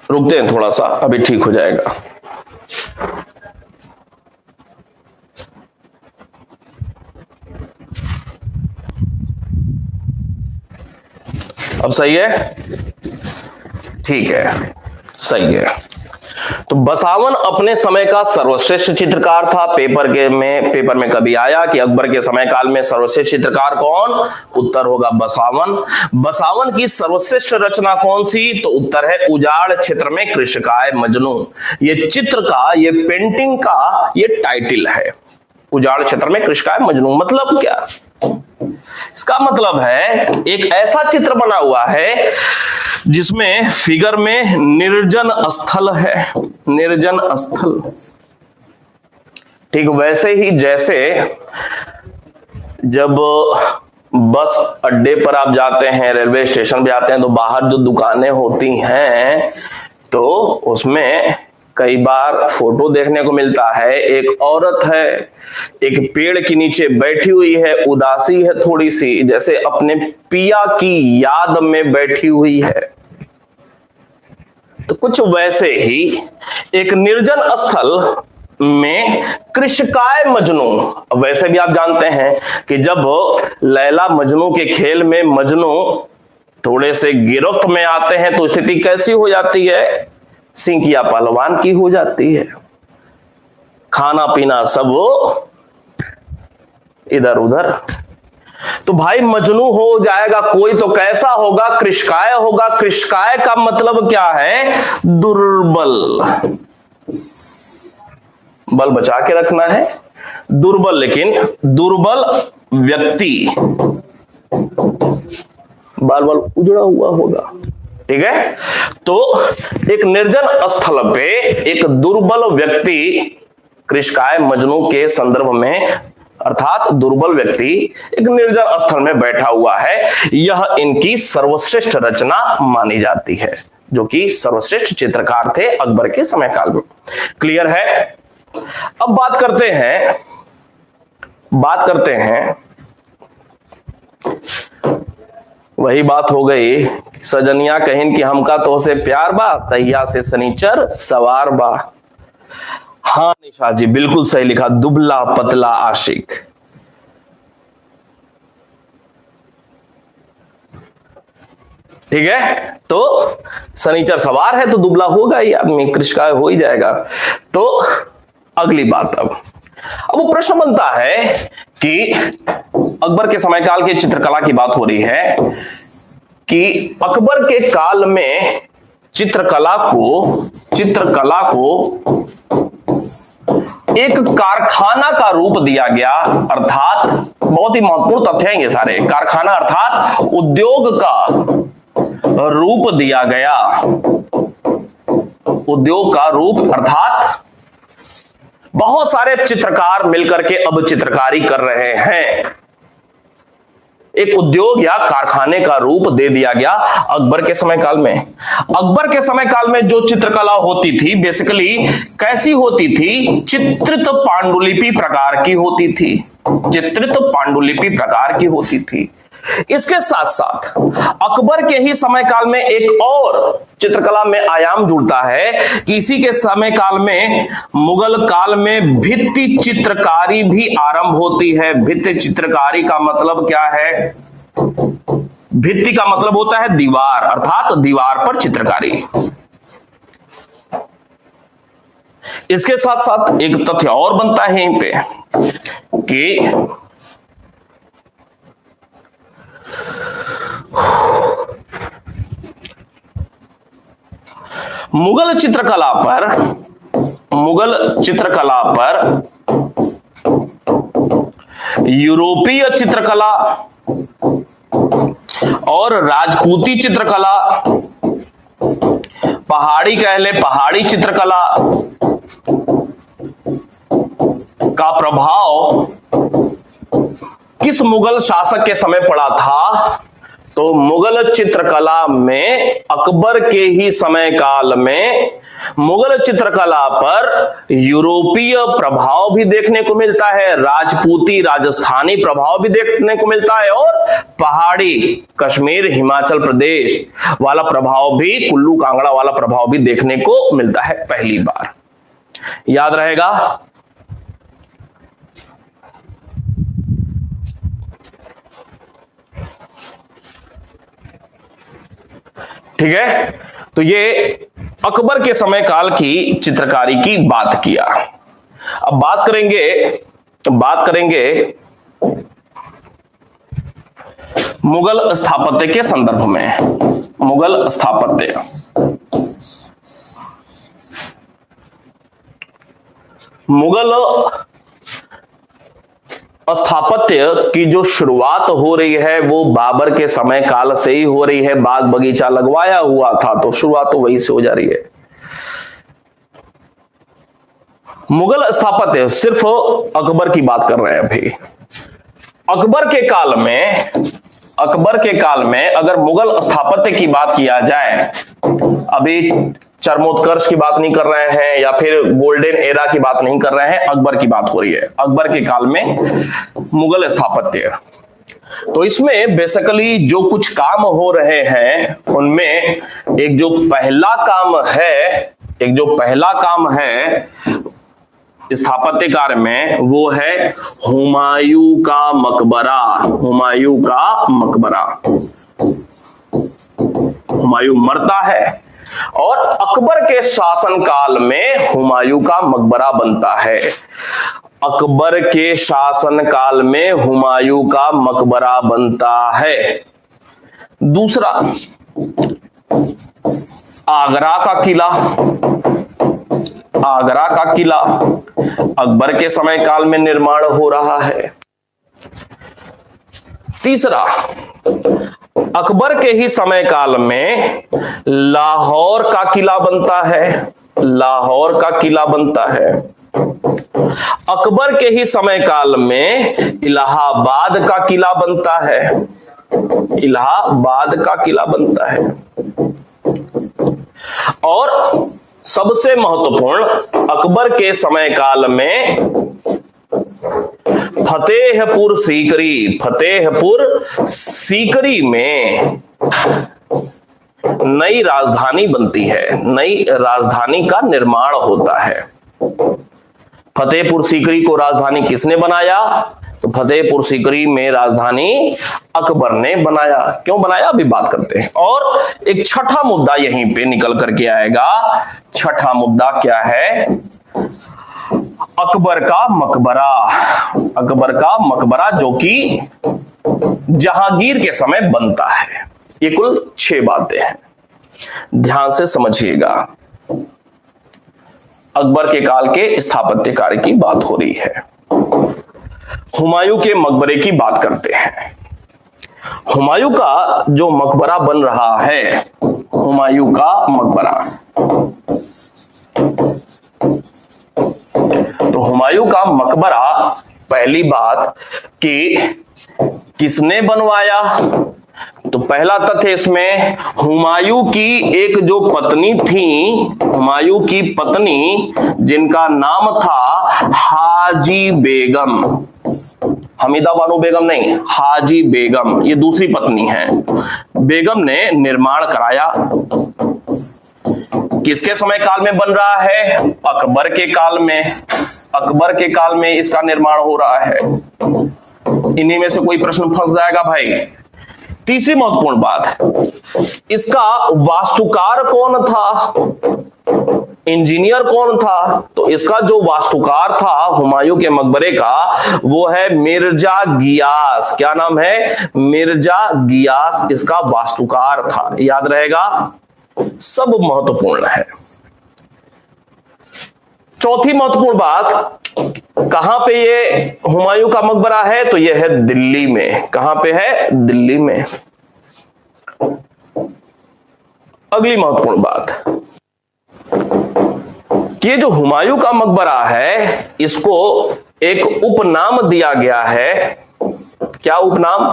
रुकते हैं थोड़ा सा, अभी ठीक हो जाएगा। अब सही है, ठीक है, सही है। तो बसावन अपने समय का सर्वश्रेष्ठ चित्रकार था। पेपर में कभी आया कि अकबर के समय काल में सर्वश्रेष्ठ चित्रकार कौन, उत्तर होगा बसावन। बसावन की सर्वश्रेष्ठ रचना कौन सी, तो उत्तर है उजाड़ क्षेत्र में कृषकाय मजनू। ये चित्र का, ये पेंटिंग का ये टाइटिल है, उजाड़ क्षेत्र में कृषकाय मजनू। मतलब क्या, इसका मतलब है एक ऐसा चित्र बना हुआ है जिसमें फिगर में निर्जन स्थल है, निर्जन स्थल। ठीक वैसे ही जैसे जब बस अड्डे पर आप जाते हैं, रेलवे स्टेशन पे जाते हैं, तो बाहर जो दुकानें होती हैं तो उसमें कई बार फोटो देखने को मिलता है, एक औरत है, एक पेड़ के नीचे बैठी हुई है, उदासी है थोड़ी सी, जैसे अपने पिया की याद में बैठी हुई है। तो कुछ वैसे ही एक निर्जन स्थल में कृषकाय मजनू। वैसे भी आप जानते हैं कि जब लैला मजनू के खेल में मजनू थोड़े से गिरफ्त में आते हैं तो स्थिति कैसी हो जाती है, सिंकिया पहलवान की हो जाती है। खाना पीना सब इधर उधर। तो भाई मजनू हो जाएगा कोई तो कैसा होगा, कृषकाय होगा। कृषकाय का मतलब क्या है, दुर्बल। बल बचा के रखना है। दुर्बल, लेकिन दुर्बल व्यक्ति बाल बाल उजड़ा हुआ होगा, ठीक है। तो एक निर्जन स्थल पे एक दुर्बल व्यक्ति कृष्णकाय मजनू के संदर्भ में, अर्थात दुर्बल व्यक्ति एक निर्जन स्थल में बैठा हुआ है, यह इनकी सर्वश्रेष्ठ रचना मानी जाती है, जो कि सर्वश्रेष्ठ चित्रकार थे अकबर के समय काल में। क्लियर है। अब बात करते हैं वही बात हो गई, सजनिया कहिन कि हमका तो से प्यार बा, तहिया से सनीचर सवार बा। हाँ निशा जी, बिल्कुल सही लिखा, दुबला पतला आशिक। ठीक है, तो सनीचर सवार है तो दुबला होगा ही आदमी, कृष्णकाय हो ही जाएगा। तो अगली बात, अब वो प्रश्न बनता है कि अकबर के समय काल की चित्रकला की बात हो रही है कि अकबर के काल में चित्रकला को एक कारखाना का रूप दिया गया, अर्थात बहुत ही महत्वपूर्ण तथ्य हैं ये सारे। कारखाना अर्थात उद्योग का रूप दिया गया, उद्योग का रूप अर्थात बहुत सारे चित्रकार मिलकर के अब चित्रकारी कर रहे हैं। एक उद्योग या कारखाने का रूप दे दिया गया अकबर के समय काल में। अकबर के समय काल में जो चित्रकला होती थी बेसिकली कैसी होती थी? चित्रित पांडुलिपि प्रकार की होती थी, चित्रित पांडुलिपि प्रकार की होती थी। इसके साथ साथ अकबर के ही समय काल में एक और चित्रकला में आयाम जुड़ता है कि इसी के समय काल में मुगल काल में भित्ति चित्रकारी भी आरंभ होती है। भित्ति चित्रकारी का मतलब क्या है? भित्ति का मतलब होता है दीवार, अर्थात दीवार पर चित्रकारी। इसके साथ साथ एक तथ्य और बनता है यहीं पे कि मुगल चित्रकला पर यूरोपीय चित्रकला और राजपूती चित्रकला, पहाड़ी कह ले पहाड़ी चित्रकला का प्रभाव किस मुगल शासक के समय पड़ा था? तो मुगल चित्रकला में अकबर के ही समय काल में मुगल चित्रकला पर यूरोपीय प्रभाव भी देखने को मिलता है, राजपूती राजस्थानी प्रभाव भी देखने को मिलता है, और पहाड़ी कश्मीर हिमाचल प्रदेश वाला प्रभाव भी, कुल्लू कांगड़ा वाला प्रभाव भी देखने को मिलता है पहली बार। याद रहेगा। ठीक है, तो ये अकबर के समय काल की चित्रकारी की बात किया। अब बात करेंगे मुगल स्थापत्य के संदर्भ में। मुगल स्थापत्य, मुगल स्थापत्य की जो शुरुआत हो रही है वो बाबर के समय काल से ही हो रही है। बाग बगीचा लगवाया हुआ था तो शुरुआत तो वहीं से हो जा रही है। मुगल स्थापत्य सिर्फ अकबर की बात कर रहे हैं अभी। अकबर के काल में अगर मुगल स्थापत्य की बात किया जाए, अभी चरमोत्कर्ष की बात नहीं कर रहे हैं या फिर गोल्डन एरा की बात नहीं कर रहे हैं, अकबर की बात हो रही है। अकबर के काल में मुगल स्थापत्य, तो इसमें बेसिकली जो कुछ काम हो रहे हैं उनमें एक जो पहला काम है स्थापत्य कार्य में वो है हुमायूं का मकबरा। हुमायूं मरता है और अकबर के शासन काल में हुमायूं का मकबरा बनता है। अकबर के शासन काल में हुमायूं का मकबरा बनता है। दूसरा, आगरा का किला। आगरा का किला अकबर के समय काल में निर्माण हो रहा है। तीसरा, अकबर के ही समय काल में लाहौर का किला बनता है। लाहौर का किला बनता है। अकबर के ही समय काल में इलाहाबाद का किला बनता है। इलाहाबाद का किला बनता है। और सबसे महत्वपूर्ण, अकबर के समय काल में फतेहपुर सीकरी में नई राजधानी बनती है। नई राजधानी का निर्माण होता है। फतेहपुर सीकरी को राजधानी किसने बनाया? तो फतेहपुर सीकरी में राजधानी अकबर ने बनाया। क्यों बनाया, अभी बात करते हैं। और एक छठा मुद्दा यहीं पे निकल करके आएगा। छठा मुद्दा क्या है? अकबर का मकबरा। अकबर का मकबरा जो कि जहांगीर के समय बनता है। ये कुल 6 बातें हैं, ध्यान से समझिएगा। अकबर के काल के स्थापत्य कार्य की बात हो रही है। हुमायूं के मकबरे की बात करते हैं। हुमायूं का जो मकबरा बन रहा है, हुमायूं का मकबरा, तो हुमायूं का मकबरा, पहली बात कि किसने बनवाया? तो पहला तथ्य इसमें, हुमायूं की एक जो पत्नी थी, हुमायूं की पत्नी जिनका नाम था हाजी बेगम, हमीदा बानो बेगम नहीं, हाजी बेगम, ये दूसरी पत्नी है। बेगम ने निर्माण कराया। किसके समय काल में बन रहा है? अकबर के काल में। अकबर के काल में इसका निर्माण हो रहा है। इन्हीं में से कोई प्रश्न फंस जाएगा भाई। तीसरी महत्वपूर्ण बात, इसका वास्तुकार कौन था? इंजीनियर कौन था? तो इसका जो वास्तुकार था हुमायूं के मकबरे का, वो है मिर्जा गियास। क्या नाम है? मिर्जा गियास इसका वास्तुकार था। याद रहेगा, सब महत्वपूर्ण है। चौथी महत्वपूर्ण बात, कहां पे ये हुमायूं का मकबरा है? तो ये है दिल्ली में। कहां पे है? दिल्ली में। अगली महत्वपूर्ण बात, कि ये जो हुमायूं का मकबरा है, इसको एक उपनाम दिया गया है। क्या उपनाम?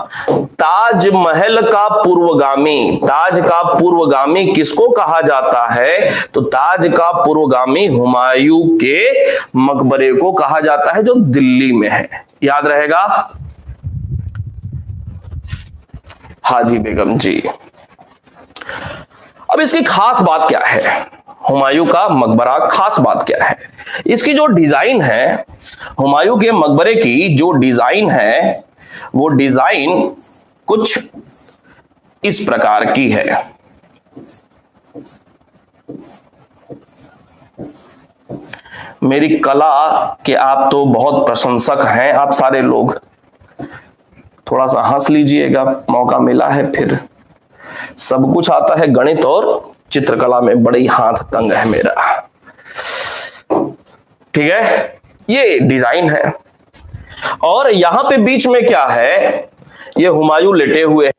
ताजमहल का पूर्वगामी। ताज का पूर्वगामी किसको कहा जाता है? तो ताज का पूर्वगामी हुमायूं के मकबरे को कहा जाता है, जो दिल्ली में है। याद रहेगा, हाजी बेगम जी। अब इसकी खास बात क्या है? हुमायूं का मकबरा खास बात क्या है? इसकी जो डिजाइन है, हुमायूं के मकबरे की जो डिजाइन है, वो डिजाइन कुछ इस प्रकार की है। मेरी कला के आप तो बहुत प्रशंसक हैं, आप सारे लोग। थोड़ा सा हंस लीजिएगा, मौका मिला है फिर। सब कुछ आता है, गणित और चित्रकला में बड़ी हाथ तंग है मेरा। ठीक है, ये डिजाइन है। और यहां पे बीच में क्या है? ये हुमायूं लेटे हुए हैं।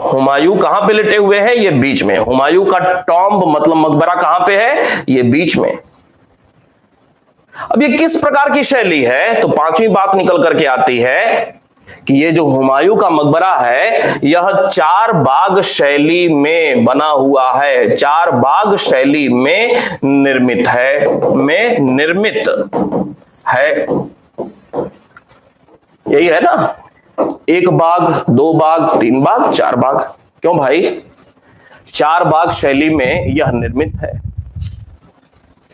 हुमायूं कहां पे लेटे हुए हैं? ये बीच में। हुमायूं का टॉम्ब मतलब मकबरा कहां पे है? ये बीच में। अब ये किस प्रकार की शैली है? तो पांचवी बात निकल करके आती है कि ये जो हुमायूं का मकबरा है, यह 4 बाग शैली में बना हुआ है। 4 बाग शैली में निर्मित है। में निर्मित है। यही है ना, 1 बाग, 2 बाग, 3 बाग, 4 बाग। क्यों भाई? 4 बाग शैली में यह निर्मित है।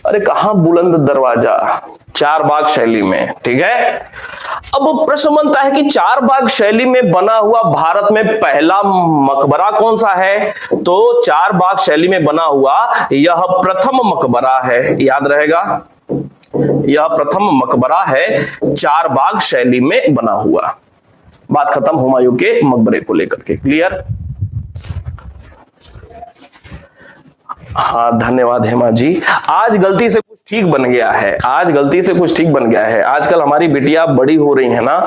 अरे कहां बुलंद दरवाजा, 4 बाग शैली में। ठीक है, अब प्रश्न बनता है कि 4 बाग शैली में बना हुआ भारत में पहला मकबरा कौन सा है? तो 4 बाग शैली में बना हुआ यह प्रथम मकबरा है। याद रहेगा, यह प्रथम मकबरा है 4 बाग शैली में बना हुआ। बात खत्म हुमायूं के मकबरे को लेकर के। क्लियर? हाँ, धन्यवाद हेमा जी। आज गलती से कुछ ठीक बन गया है, आज गलती से कुछ ठीक बन गया है। आजकल हमारी बिटिया बड़ी हो रही है ना,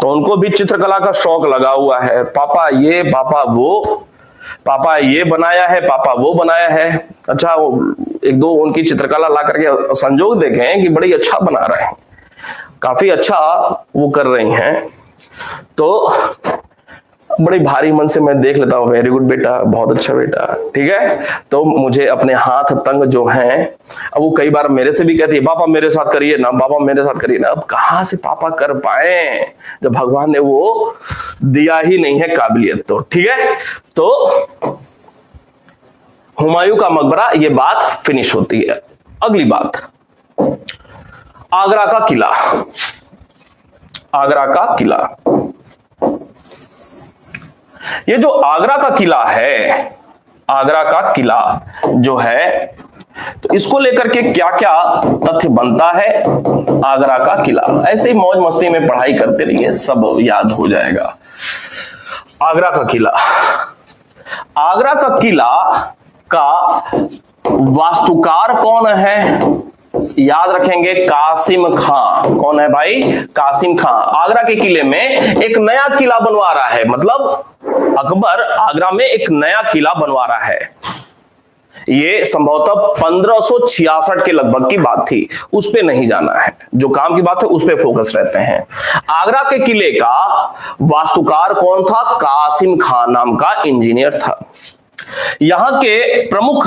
तो उनको भी चित्रकला का शौक लगा हुआ है। पापा ये, पापा वो, पापा ये बनाया है, पापा वो बनाया है। अच्छा, एक दो उनकी चित्रकला ला करके संजोग देखें कि बड़ी अच्छा बना रहे हैं, काफी अच्छा वो कर रही हैं, तो बड़ी भारी मन से मैं देख लेता हूँ, वेरी गुड बेटा, बहुत अच्छा बेटा, ठीक है। तो मुझे अपने हाथ तंग जो हैं, अब वो कई बार मेरे से भी कहती है पापा मेरे साथ करिए ना, पापा मेरे साथ करिए ना। अब कहाँ से पापा कर पाए जब भगवान ने वो दिया ही नहीं है काबिलियत, तो ठीक है। तो हुमायूं का मकबरा, ये बात फिनिश होती है। अगली बात, आगरा का किला। आगरा का किला, ये जो आगरा का किला है, आगरा का किला जो है, तो इसको लेकर के क्या क्या तथ्य बनता है। आगरा का किला ऐसे ही मौज मस्ती में पढ़ाई करते रहिए, सब याद हो जाएगा। आगरा का किला, आगरा का किला का वास्तुकार कौन है? याद रखेंगे, कासिम खां। कौन है भाई? कासिम खां। आगरा के किले में एक नया किला बनवा रहा है, मतलब अकबर आगरा में एक नया किला बनवा रहा है। ये संभवतः 1566 के लगभग की बात थी, उस पे नहीं जाना है, जो काम की बात है उस पे फोकस रहते हैं। आगरा के किले का वास्तुकार कौन था? कासिम खान नाम का इंजीनियर था। यहां के प्रमुख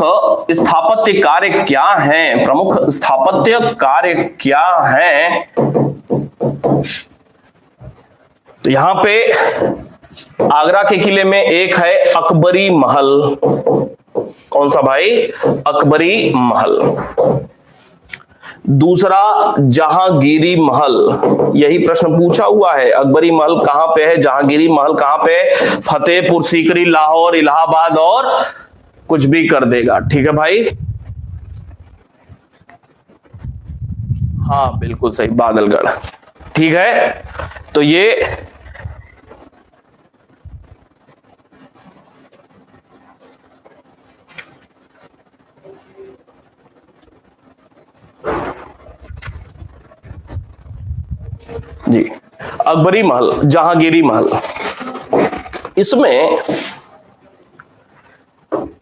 स्थापत्य कार्य क्या हैं? प्रमुख स्थापत्य कार्य क्या हैं? तो यहां पे आगरा के किले में एक है अकबरी महल। कौन सा भाई? अकबरी महल। दूसरा जहांगीरी महल। यही प्रश्न पूछा हुआ है, अकबरी महल कहां पे है, जहांगीरी महल कहां पे है? फतेहपुर सीकरी, लाहौर, इलाहाबाद और कुछ भी कर देगा, ठीक है भाई। हाँ बिल्कुल सही, बादलगढ़, ठीक है। तो ये जी अकबरी महल, जहांगीरी महल। इसमें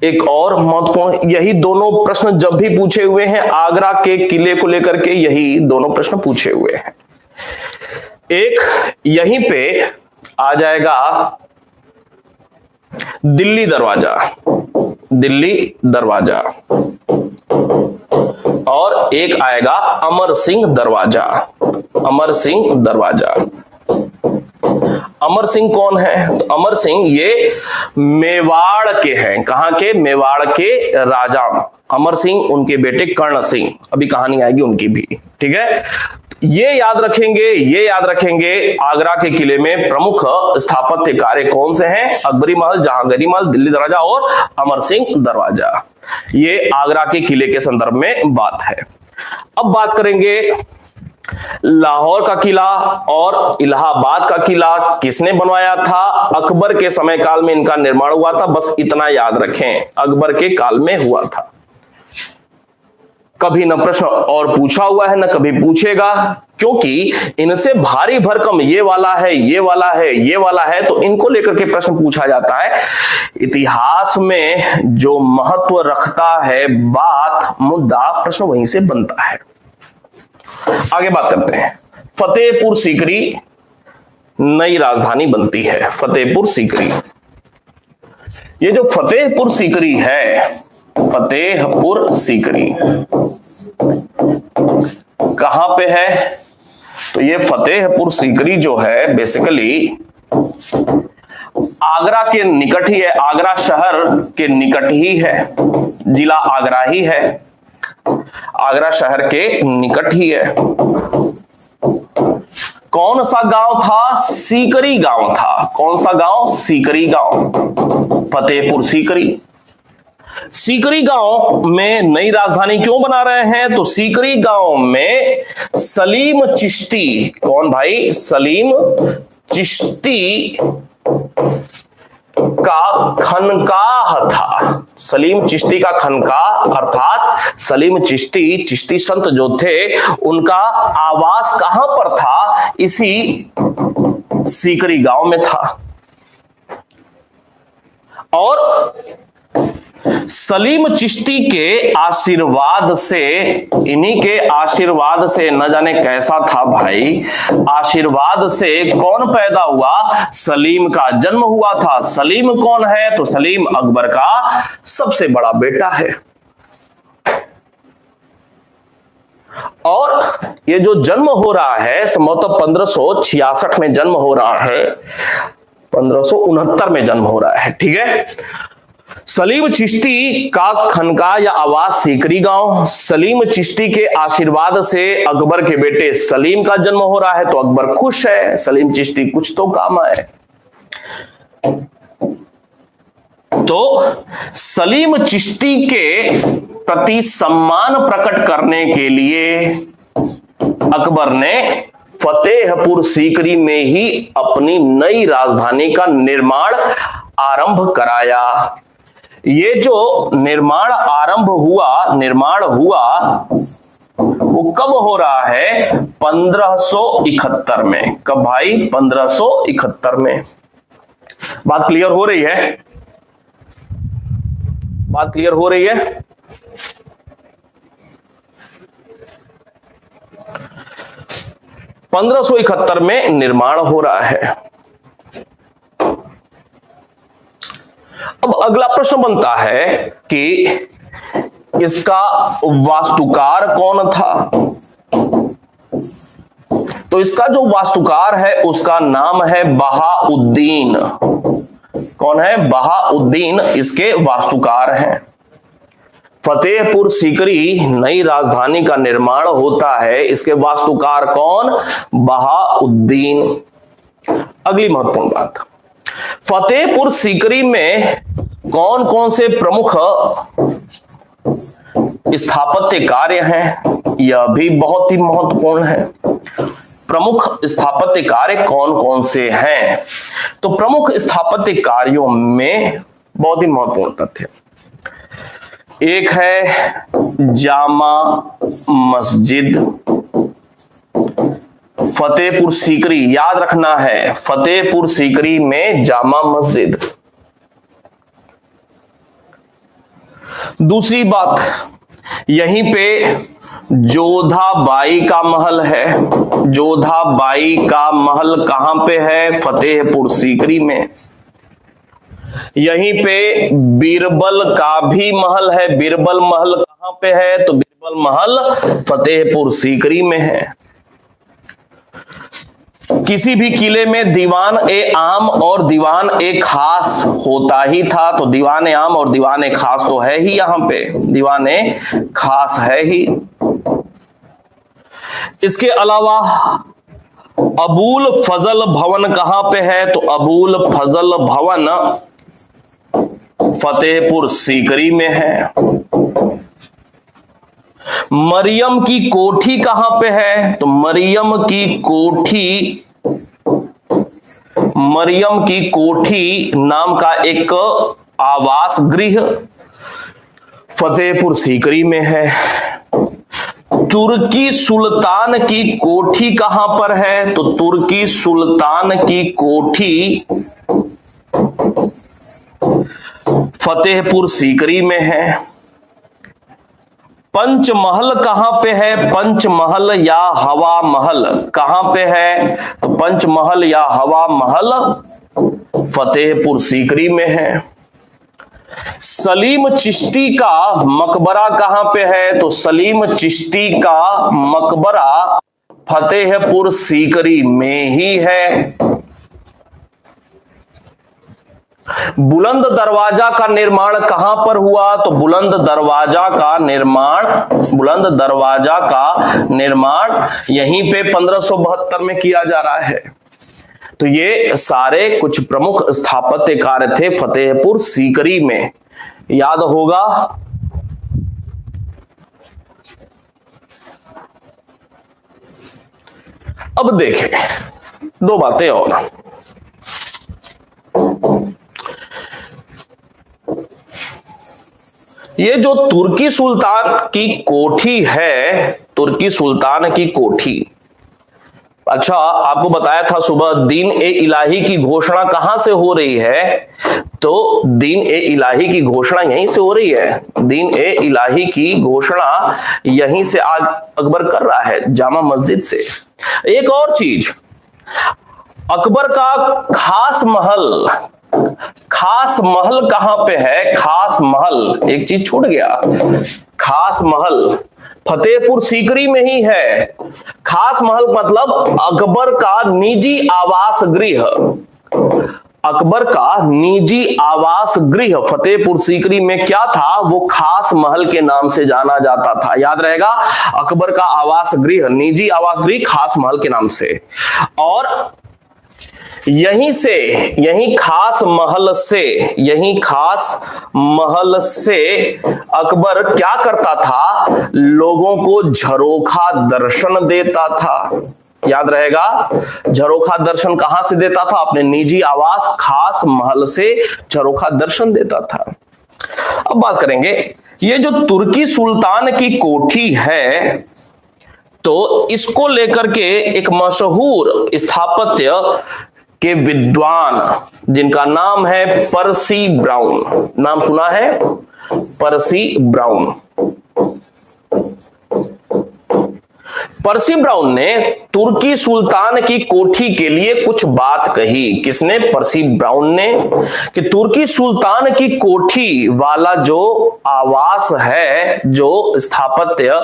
एक और महत्वपूर्ण, यही दोनों प्रश्न जब भी पूछे हुए हैं आगरा के किले को लेकर के, यही दोनों प्रश्न पूछे हुए हैं। एक यहीं पे आ जाएगा दिल्ली दरवाजा, दिल्ली दरवाजा, और एक आएगा अमर सिंह दरवाजा, अमर सिंह दरवाजा। अमर सिंह कौन है? तो अमर सिंह ये मेवाड़ के हैं। कहां के? मेवाड़ के राजा अमर सिंह, उनके बेटे कर्ण सिंह, अभी कहानी आएगी उनकी भी, ठीक है। ये याद रखेंगे, ये याद रखेंगे, आगरा के किले में प्रमुख स्थापत्य कार्य कौन से हैं? अकबरी महल, जहांगीरी महल, दिल्ली दरवाजा और अमर सिंह दरवाजा। ये आगरा के किले के संदर्भ में बात है। अब बात करेंगे लाहौर का किला और इलाहाबाद का किला किसने बनवाया था? अकबर के समय काल में इनका निर्माण हुआ था, बस इतना याद रखें, अकबर के काल में हुआ था। कभी न प्रश्न और पूछा हुआ है, न कभी पूछेगा, क्योंकि इनसे भारी भरकम ये वाला है, ये वाला है, ये वाला है, तो इनको लेकर के प्रश्न पूछा जाता है। इतिहास में जो महत्व रखता है बात, मुद्दा, प्रश्न वहीं से बनता है। आगे बात करते हैं। फतेहपुर सीकरी नई राजधानी बनती है, फतेहपुर सीकरी। ये जो फतेहपुर सीकरी है, फतेहपुर सीकरी कहां पे है? तो ये फतेहपुर सीकरी जो है बेसिकली आगरा के निकट ही है, आगरा शहर के निकट ही है, जिला आगरा ही है, आगरा शहर के निकट ही है। कौन सा गांव था? सीकरी गांव था। कौन सा गांव? सीकरी गांव, फतेहपुर सीकरी। सीकरी गांव में नई राजधानी क्यों बना रहे हैं? तो सीकरी गांव में सलीम चिश्ती, कौन भाई? सलीम चिश्ती का खनकाह था। सलीम चिश्ती का खनकाह अर्थात सलीम चिश्ती, चिश्ती संत जो थे, उनका आवास कहां पर था? इसी सीकरी गांव में था। और सलीम चिश्ती के आशीर्वाद से, इन्हीं के आशीर्वाद से, न जाने कैसा था भाई, आशीर्वाद से कौन पैदा हुआ? सलीम का जन्म हुआ था। सलीम कौन है? तो सलीम अकबर का सबसे बड़ा बेटा है। और ये जो जन्म हो रहा है संभवतः 1566 में जन्म हो रहा है, 1569 में जन्म हो रहा है, ठीक है। सलीम चिश्ती का खनका या आवास सीकरी गांव। सलीम चिश्ती के आशीर्वाद से अकबर के बेटे सलीम का जन्म हो रहा है, तो अकबर खुश है, सलीम चिश्ती कुछ तो काम आए। तो सलीम चिश्ती के प्रति सम्मान प्रकट करने के लिए अकबर ने फतेहपुर सीकरी में ही अपनी नई राजधानी का निर्माण आरंभ कराया। ये जो निर्माण हुआ वो कब हो रहा है? 1571 में। कब भाई? 1571 में। बात क्लियर हो रही है? बात क्लियर हो रही है? 1571 में निर्माण हो रहा है। अब अगला प्रश्न बनता है कि इसका वास्तुकार कौन था? तो इसका जो वास्तुकार है उसका नाम है बहाउद्दीन। कौन है? बहाउद्दीन इसके वास्तुकार हैं। फतेहपुर सीकरी नई राजधानी का निर्माण होता है, इसके वास्तुकार कौन? बहाउद्दीन। अगली महत्वपूर्ण बात, फतेहपुर सीकरी में कौन कौन से प्रमुख स्थापत्य कार्य हैं? यह भी बहुत ही महत्वपूर्ण है। प्रमुख स्थापत्य कार्य कौन कौन से हैं? तो प्रमुख स्थापत्य कार्यों में बहुत ही महत्वपूर्ण तथ्य, एक है जामा मस्जिद। फतेहपुर सीकरी, याद रखना है, फतेहपुर सीकरी में जामा मस्जिद। दूसरी बात, यहीं पे जोधाबाई का महल है। जोधाबाई का महल कहां पे है? फतेहपुर सीकरी में। यहीं पे बीरबल का भी महल है। बीरबल महल कहां पे है? तो बीरबल महल फतेहपुर सीकरी में है। किसी भी किले में दीवान ए आम और दीवान ए खास होता ही था, तो दीवान ए आम और दीवान ए खास तो है ही, यहां पे दीवान ए खास है ही। इसके अलावा अबूल फजल भवन कहां पे है? तो अबूल फजल भवन फतेहपुर सीकरी में है। मरियम की कोठी कहां पे है? तो मरियम की कोठी नाम का एक आवास गृह फतेहपुर सीकरी में है। तुर्की सुल्तान की कोठी कहां पर है? तो तुर्की सुल्तान की कोठी फतेहपुर सीकरी में है। पंचमहल कहां पे है? पंचमहल या हवा महल कहां पे है? तो पंचमहल या हवा महल फतेहपुर सीकरी में है। सलीम चिश्ती का मकबरा कहां पे है? तो सलीम चिश्ती का मकबरा फतेहपुर सीकरी में ही है। बुलंद दरवाजा का निर्माण कहां पर हुआ? तो बुलंद दरवाजा का निर्माण यहीं पे 1572 में किया जा रहा है। तो ये सारे कुछ प्रमुख स्थापत्य कार्य थे फतेहपुर सीकरी में, याद होगा। अब देखें दो बातें और। ये जो तुर्की सुल्तान की कोठी है, तुर्की सुल्तान की कोठी, अच्छा आपको बताया था सुबह दीन ए इलाही की घोषणा कहां से हो रही है, तो दीन ए इलाही की घोषणा यहीं से हो रही है। दीन ए इलाही की घोषणा यहीं से आज अकबर कर रहा है, जामा मस्जिद से। एक और चीज, अकबर का खास महल, खास महल कहां पे है? खास महल, एक चीज छूट गया, खास महल फतेहपुर सीकरी में ही है। खास महल मतलब अकबर का निजी आवास गृह, अकबर का निजी आवास गृह फतेहपुर सीकरी में क्या था? वो खास महल के नाम से जाना जाता था। याद रहेगा, अकबर का आवास गृह, निजी आवास गृह खास महल के नाम से। और यहीं से, यहीं खास महल से, यहीं खास महल से अकबर क्या करता था? लोगों को झरोखा दर्शन देता था। याद रहेगा, झरोखा दर्शन कहां से देता था? अपने निजी आवास खास महल से झरोखा दर्शन देता था। अब बात करेंगे, ये जो तुर्की सुल्तान की कोठी है, तो इसको लेकर के एक मशहूर स्थापत्य के विद्वान जिनका नाम है पर्सी ब्राउन, नाम सुना है? पर्सी ब्राउन। पर्सी ब्राउन ने तुर्की सुल्तान की कोठी के लिए कुछ बात कही। किसने? पर्सी ब्राउन ने, कि तुर्की सुल्तान की कोठी वाला जो आवास है, जो स्थापत्य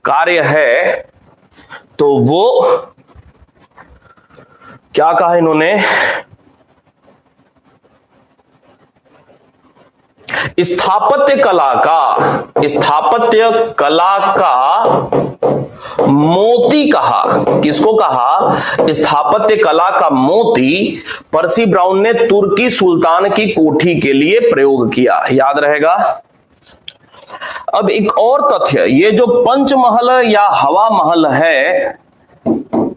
कार्य है, तो वो क्या कहा इन्होंने? स्थापत्य कला का, स्थापत्य कला का मोती कहा। किसको कहा? स्थापत्य कला का मोती पर्सी ब्राउन ने तुर्की सुल्तान की कोठी के लिए प्रयोग किया। याद रहेगा। अब एक और तथ्य, ये जो पंचमहल या हवा महल है,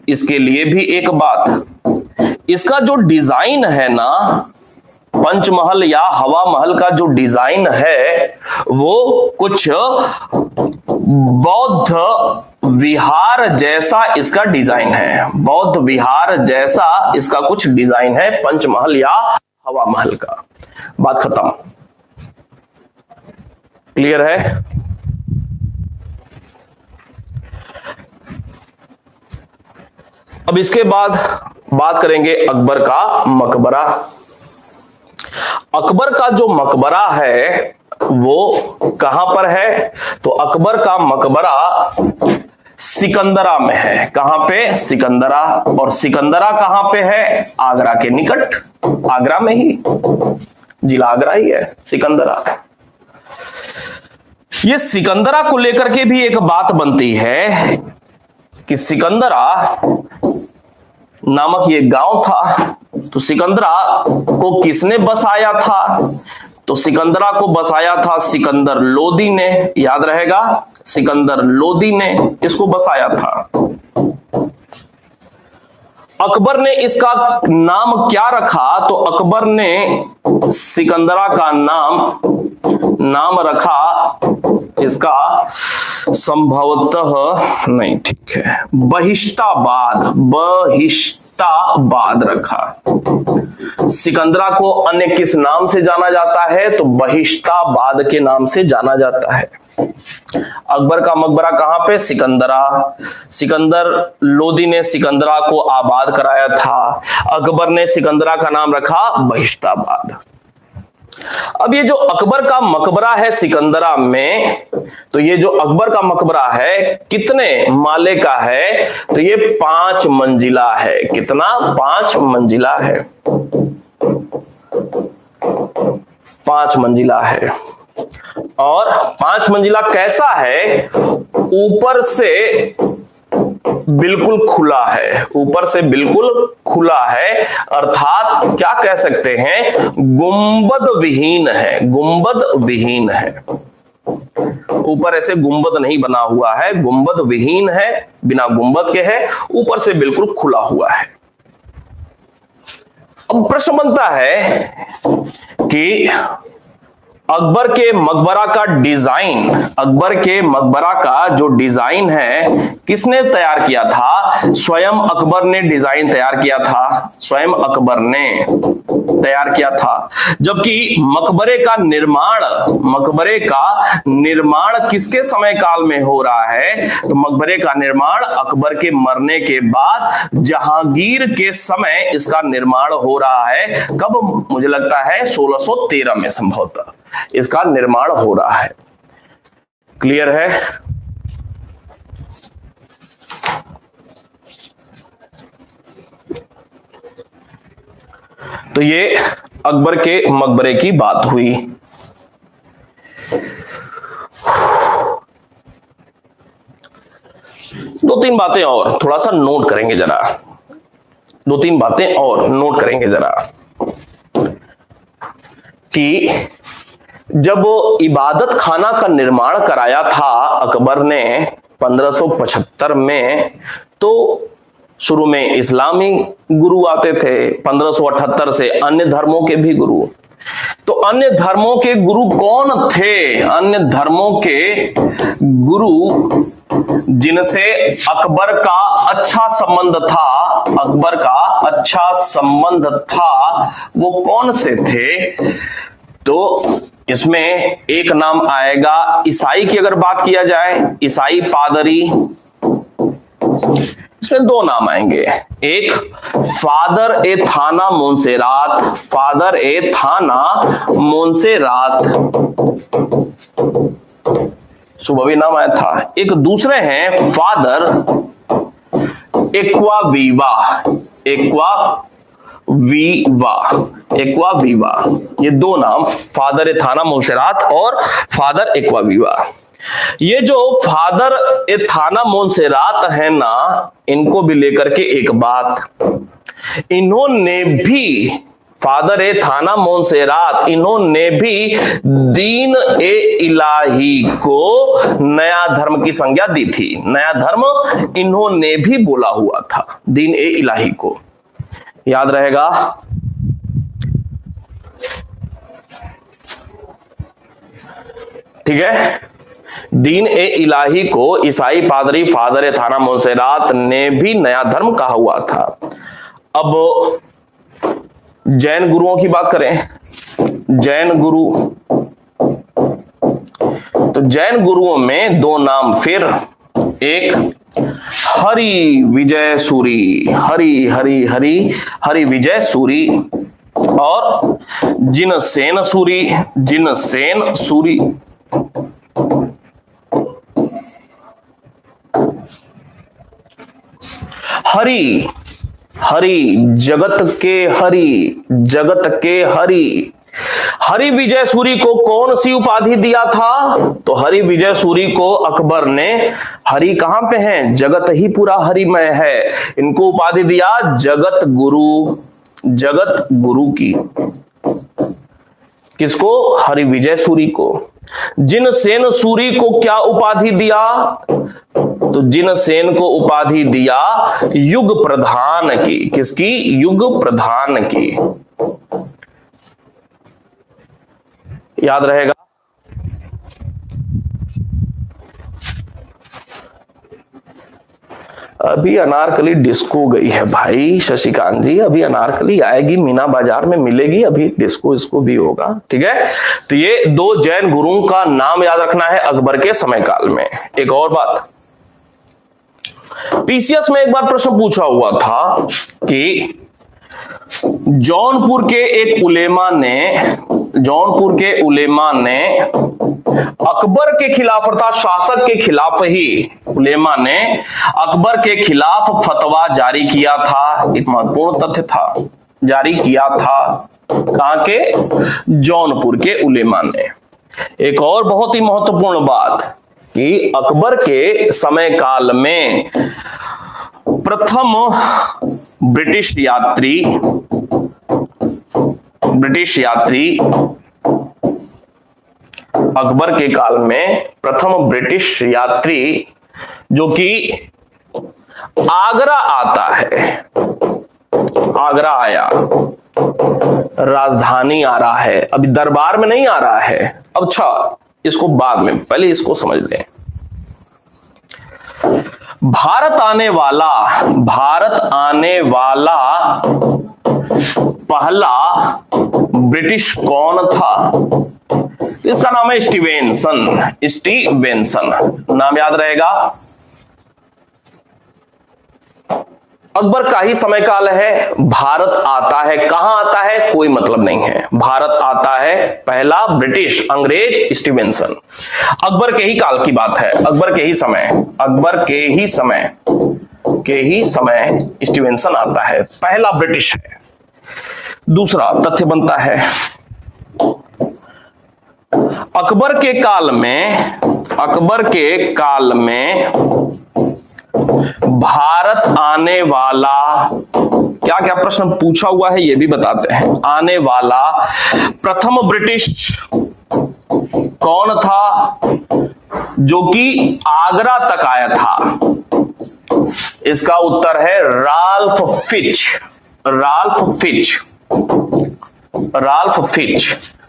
इसके लिए भी एक बात, इसका जो डिजाइन है ना, पंचमहल या हवा महल का जो डिजाइन है, वो कुछ बौद्ध विहार जैसा इसका डिजाइन है। बौद्ध विहार जैसा इसका कुछ डिजाइन है, पंचमहल या हवा महल का। बात खत्म, क्लियर है? अब इसके बाद बात करेंगे अकबर का मकबरा। अकबर का जो मकबरा है वो कहां पर है? तो अकबर का मकबरा सिकंदरा में है। कहां पे? सिकंदरा। और सिकंदरा कहां पे है? आगरा के निकट, आगरा में ही, जिला आगरा ही है सिकंदरा। ये सिकंदरा को लेकर के भी एक बात बनती है कि सिकंदरा नामक ये गांव था, तो सिकंदरा को किसने बसाया था? तो सिकंदरा को बसाया था सिकंदर लोदी ने। याद रहेगा, सिकंदर लोदी ने इसको बसाया था। अकबर ने इसका नाम क्या रखा? तो अकबर ने सिकंदरा का नाम रखा, इसका संभवतः नहीं, ठीक है, बहिश्ताबाद, बहिश्ताबाद रखा। सिकंदरा को अन्य किस नाम से जाना जाता है? तो बहिश्ताबाद के नाम से जाना जाता है। अकबर का मकबरा कहां पे? सिकंदरा। सिकंदर लोदी ने सिकंदरा को आबाद कराया था। अकबर ने सिकंदरा का नाम रखा बहिश्ताबाद। अब ये जो अकबर का मकबरा है सिकंदरा में, तो ये जो अकबर का मकबरा है कितने माले का है? तो ये 5 मंजिला है। कितना? 5 मंजिला है, 5 मंजिला है। और 5 मंजिला कैसा है? ऊपर से बिल्कुल खुला है, ऊपर से बिल्कुल खुला है, अर्थात क्या कह सकते हैं? गुंबद विहीन है, गुंबद विहीन है। ऊपर ऐसे गुंबद नहीं बना हुआ है, गुंबद विहीन है, बिना गुंबद के है, ऊपर से बिल्कुल खुला हुआ है। अब प्रश्न बनता है कि अकबर के मकबरा का डिजाइन, अकबर के मकबरा का जो डिजाइन है किसने तैयार किया था? स्वयं अकबर ने डिजाइन तैयार किया था, स्वयं अकबर ने तैयार किया था। जबकि मकबरे का निर्माण किसके समय काल में हो रहा है? तो मकबरे का निर्माण अकबर के मरने के बाद जहांगीर के समय इसका निर्माण हो रहा है। कब? मुझे लगता है 1613 में संभवतः इसका निर्माण हो रहा है। क्लियर है? तो ये अकबर के मकबरे की बात हुई। दो तीन बातें और थोड़ा सा नोट करेंगे जरा, दो तीन बातें और नोट करेंगे जरा कि जब इबादत खाना का निर्माण कराया था अकबर ने 1575 में, तो शुरू में इस्लामी गुरु आते थे, 1578 से अन्य धर्मों के भी गुरु। तो अन्य धर्मों के गुरु कौन थे? अन्य धर्मों के गुरु जिनसे अकबर का अच्छा संबंध था, अकबर का अच्छा संबंध था, वो कौन से थे? तो इसमें एक नाम आएगा ईसाई की। अगर बात किया जाए ईसाई पादरी, इसमें दो नाम आएंगे, एक फादर ए थाना मोंसेरात, फादर ए थाना मोंसेरात, सुबह भी नाम आया था। एक दूसरे हैं फादर एक्वावीवा, एक्वावीवा, ये दो नाम, फादर ए थाना मोंसेरात और फादर एक्वावीवा। ये जो फादर ए थाना मोंसेरात है ना, इनको भी लेकर के एक बात, इन्होंने भी, फादर ए थाना मोंसेरात, इन्होंने भी दीन ए इलाही को नया धर्म की संज्ञा दी थी। नया धर्म इन्होंने भी बोला हुआ था, दीन ए इलाही को, याद रहेगा। ठीक है, दीन ए इलाही को ईसाई पादरी फादर ए थाना मोंसेरात ने भी नया धर्म कहा हुआ था। अब जैन गुरुओं की बात करें, जैन गुरु, तो जैन गुरुओं में दो नाम फिर, एक हरि विजय सूरी, हरि विजय सूरी, और जिनसेन सूरी, जिनसेन सूरी। हरि जगत के हरि, हरि विजय सूरी को कौन सी उपाधि दिया था? तो हरि विजय सूरी को अकबर ने, हरि कहां पे हैं? जगत ही पूरा हरिमय है, इनको उपाधि दिया जगत गुरु, जगत गुरु की। किसको? हरि विजय सूरी को। जिनसेन सूरी को क्या उपाधि दिया? तो जिनसेन को उपाधि दिया युग प्रधान की। किसकी? युग प्रधान की, याद रहेगा। अभी अनारकली डिस्को गई है भाई शशिकांत जी, अभी अनारकली आएगी, मीना बाजार में मिलेगी, अभी डिस्को इसको भी होगा। ठीक है, तो ये दो जैन गुरुओं का नाम याद रखना है अकबर के समय काल में। एक और बात, पीसीएस में एक बार प्रश्न पूछा हुआ था कि जौनपुर के एक उलेमा ने अकबर के खिलाफ अर्थात शासक के खिलाफ ही, उलेमा ने अकबर के खिलाफ फतवा जारी किया था। एक महत्वपूर्ण तथ्य था, जारी किया था कहां के? जौनपुर के उलेमा ने। एक और बहुत ही महत्वपूर्ण बात कि अकबर के समय काल में प्रथम ब्रिटिश यात्री अकबर के काल में प्रथम ब्रिटिश यात्री जो कि आगरा आता है, आगरा आया, राजधानी आ रहा है, अभी दरबार में नहीं आ रहा है। अब अच्छा इसको बाद में, पहले इसको समझ लें। भारत आने वाला पहला ब्रिटिश कौन था? इसका नाम है स्टीवेंसन। नाम याद रहेगा। अकबर का ही समय काल है। भारत आता है, कहां आता है कोई मतलब नहीं है। भारत आता है पहला ब्रिटिश अंग्रेज स्टीवेंसन। अकबर के ही काल की बात है, अकबर के ही समय स्टीवेंसन आता है, पहला ब्रिटिश है। दूसरा तथ्य बनता है, अकबर के काल में भारत आने वाला, क्या क्या प्रश्न पूछा हुआ है ये भी बताते हैं। आने वाला प्रथम ब्रिटिश कौन था जो कि आगरा तक आया था? इसका उत्तर है राल्फ फिच।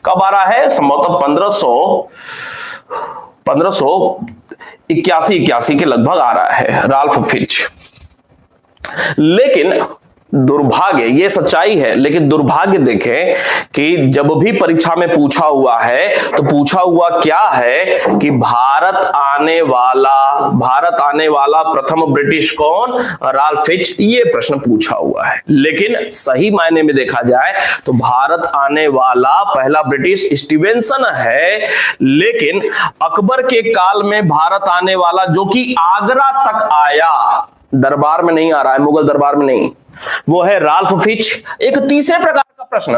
कब आ रहा है? संभवतः 1581 के लगभग आ रहा है राल्फ फिच। लेकिन दुर्भाग्य, ये सच्चाई है, लेकिन दुर्भाग्य देखें कि जब भी परीक्षा में पूछा हुआ है तो पूछा हुआ क्या है कि भारत आने वाला प्रथम ब्रिटिश कौन? राल्फ फिच, ये प्रश्न पूछा हुआ है। लेकिन सही मायने में देखा जाए तो भारत आने वाला पहला ब्रिटिश स्टीवेंसन है, लेकिन अकबर के काल में भारत आने वाला जो कि आगरा तक आया, दरबार में नहीं आ रहा है, मुगल दरबार में नहीं, वो है राल्फ फिच। एक तीसरे प्रकार का प्रश्न,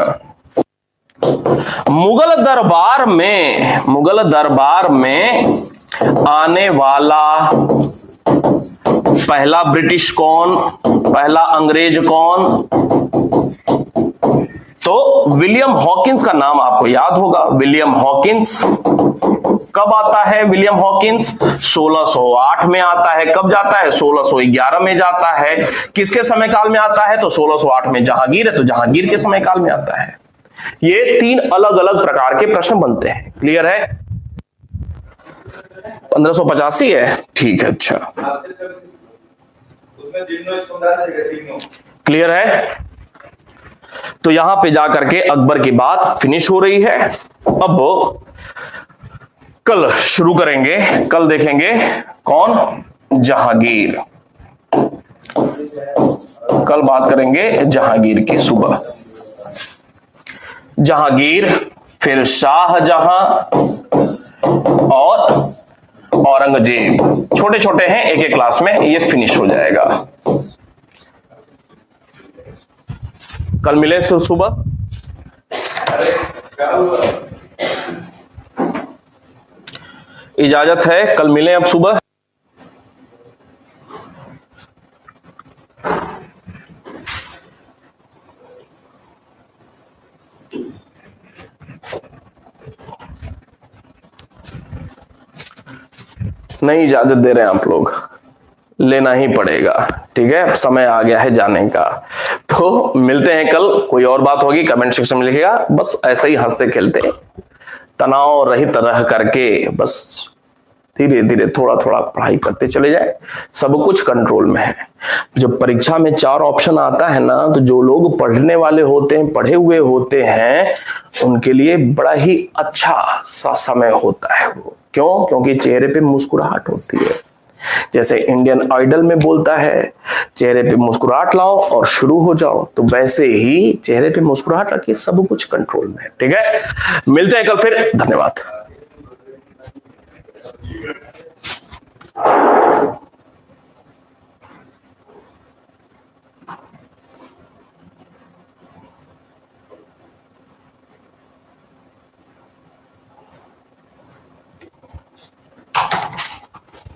मुगल दरबार में आने वाला पहला ब्रिटिश कौन, पहला अंग्रेज कौन? तो विलियम हॉकिंस का नाम आपको याद होगा। विलियम हॉकिंस कब आता है? विलियम हॉकिंस 1608 में आता है। कब जाता है? 1611 में जाता है। किसके समय काल में आता है? तो 1608 में जहांगीर है, तो जहांगीर के समय काल में आता है। ये तीन अलग अलग प्रकार के प्रश्न बनते हैं। क्लियर है? 1585 है, ठीक है। अच्छा, क्लियर है? तो यहां पे जाकर के अकबर की बात फिनिश हो रही है। अब कल शुरू करेंगे, कल देखेंगे कौन? जहांगीर। कल बात करेंगे जहांगीर की सुबह। जहांगीर, फिर शाहजहां और औरंगजेब। छोटे छोटे हैं, एक एक क्लास में ये फिनिश हो जाएगा। कल मिले सुबह। इजाजत है, कल मिलें अब सुबह। नहीं इजाजत दे रहे हैं आप लोग, लेना ही पड़ेगा। ठीक है, समय आ गया है जाने का। तो मिलते हैं कल, कोई और बात होगी कमेंट सेक्शन में लिखिएगा। बस ऐसे ही हंसते खेलते तनाव रहित रह करके बस धीरे धीरे थोड़ा थोड़ा पढ़ाई करते चले जाए, सब कुछ कंट्रोल में है। जब परीक्षा में 4 ऑप्शन आता है ना, तो जो लोग पढ़ने वाले होते हैं, पढ़े हुए होते हैं, उनके लिए बड़ा ही अच्छा सा समय होता है वो। क्यों? क्योंकि चेहरे पे मुस्कुराहट होती है। जैसे इंडियन आइडल में बोलता है, चेहरे पे मुस्कुराहट लाओ और शुरू हो जाओ, तो वैसे ही चेहरे पे मुस्कुराहट रखिए, सब कुछ कंट्रोल में है। ठीक है, मिलते हैं कल फिर। धन्यवाद।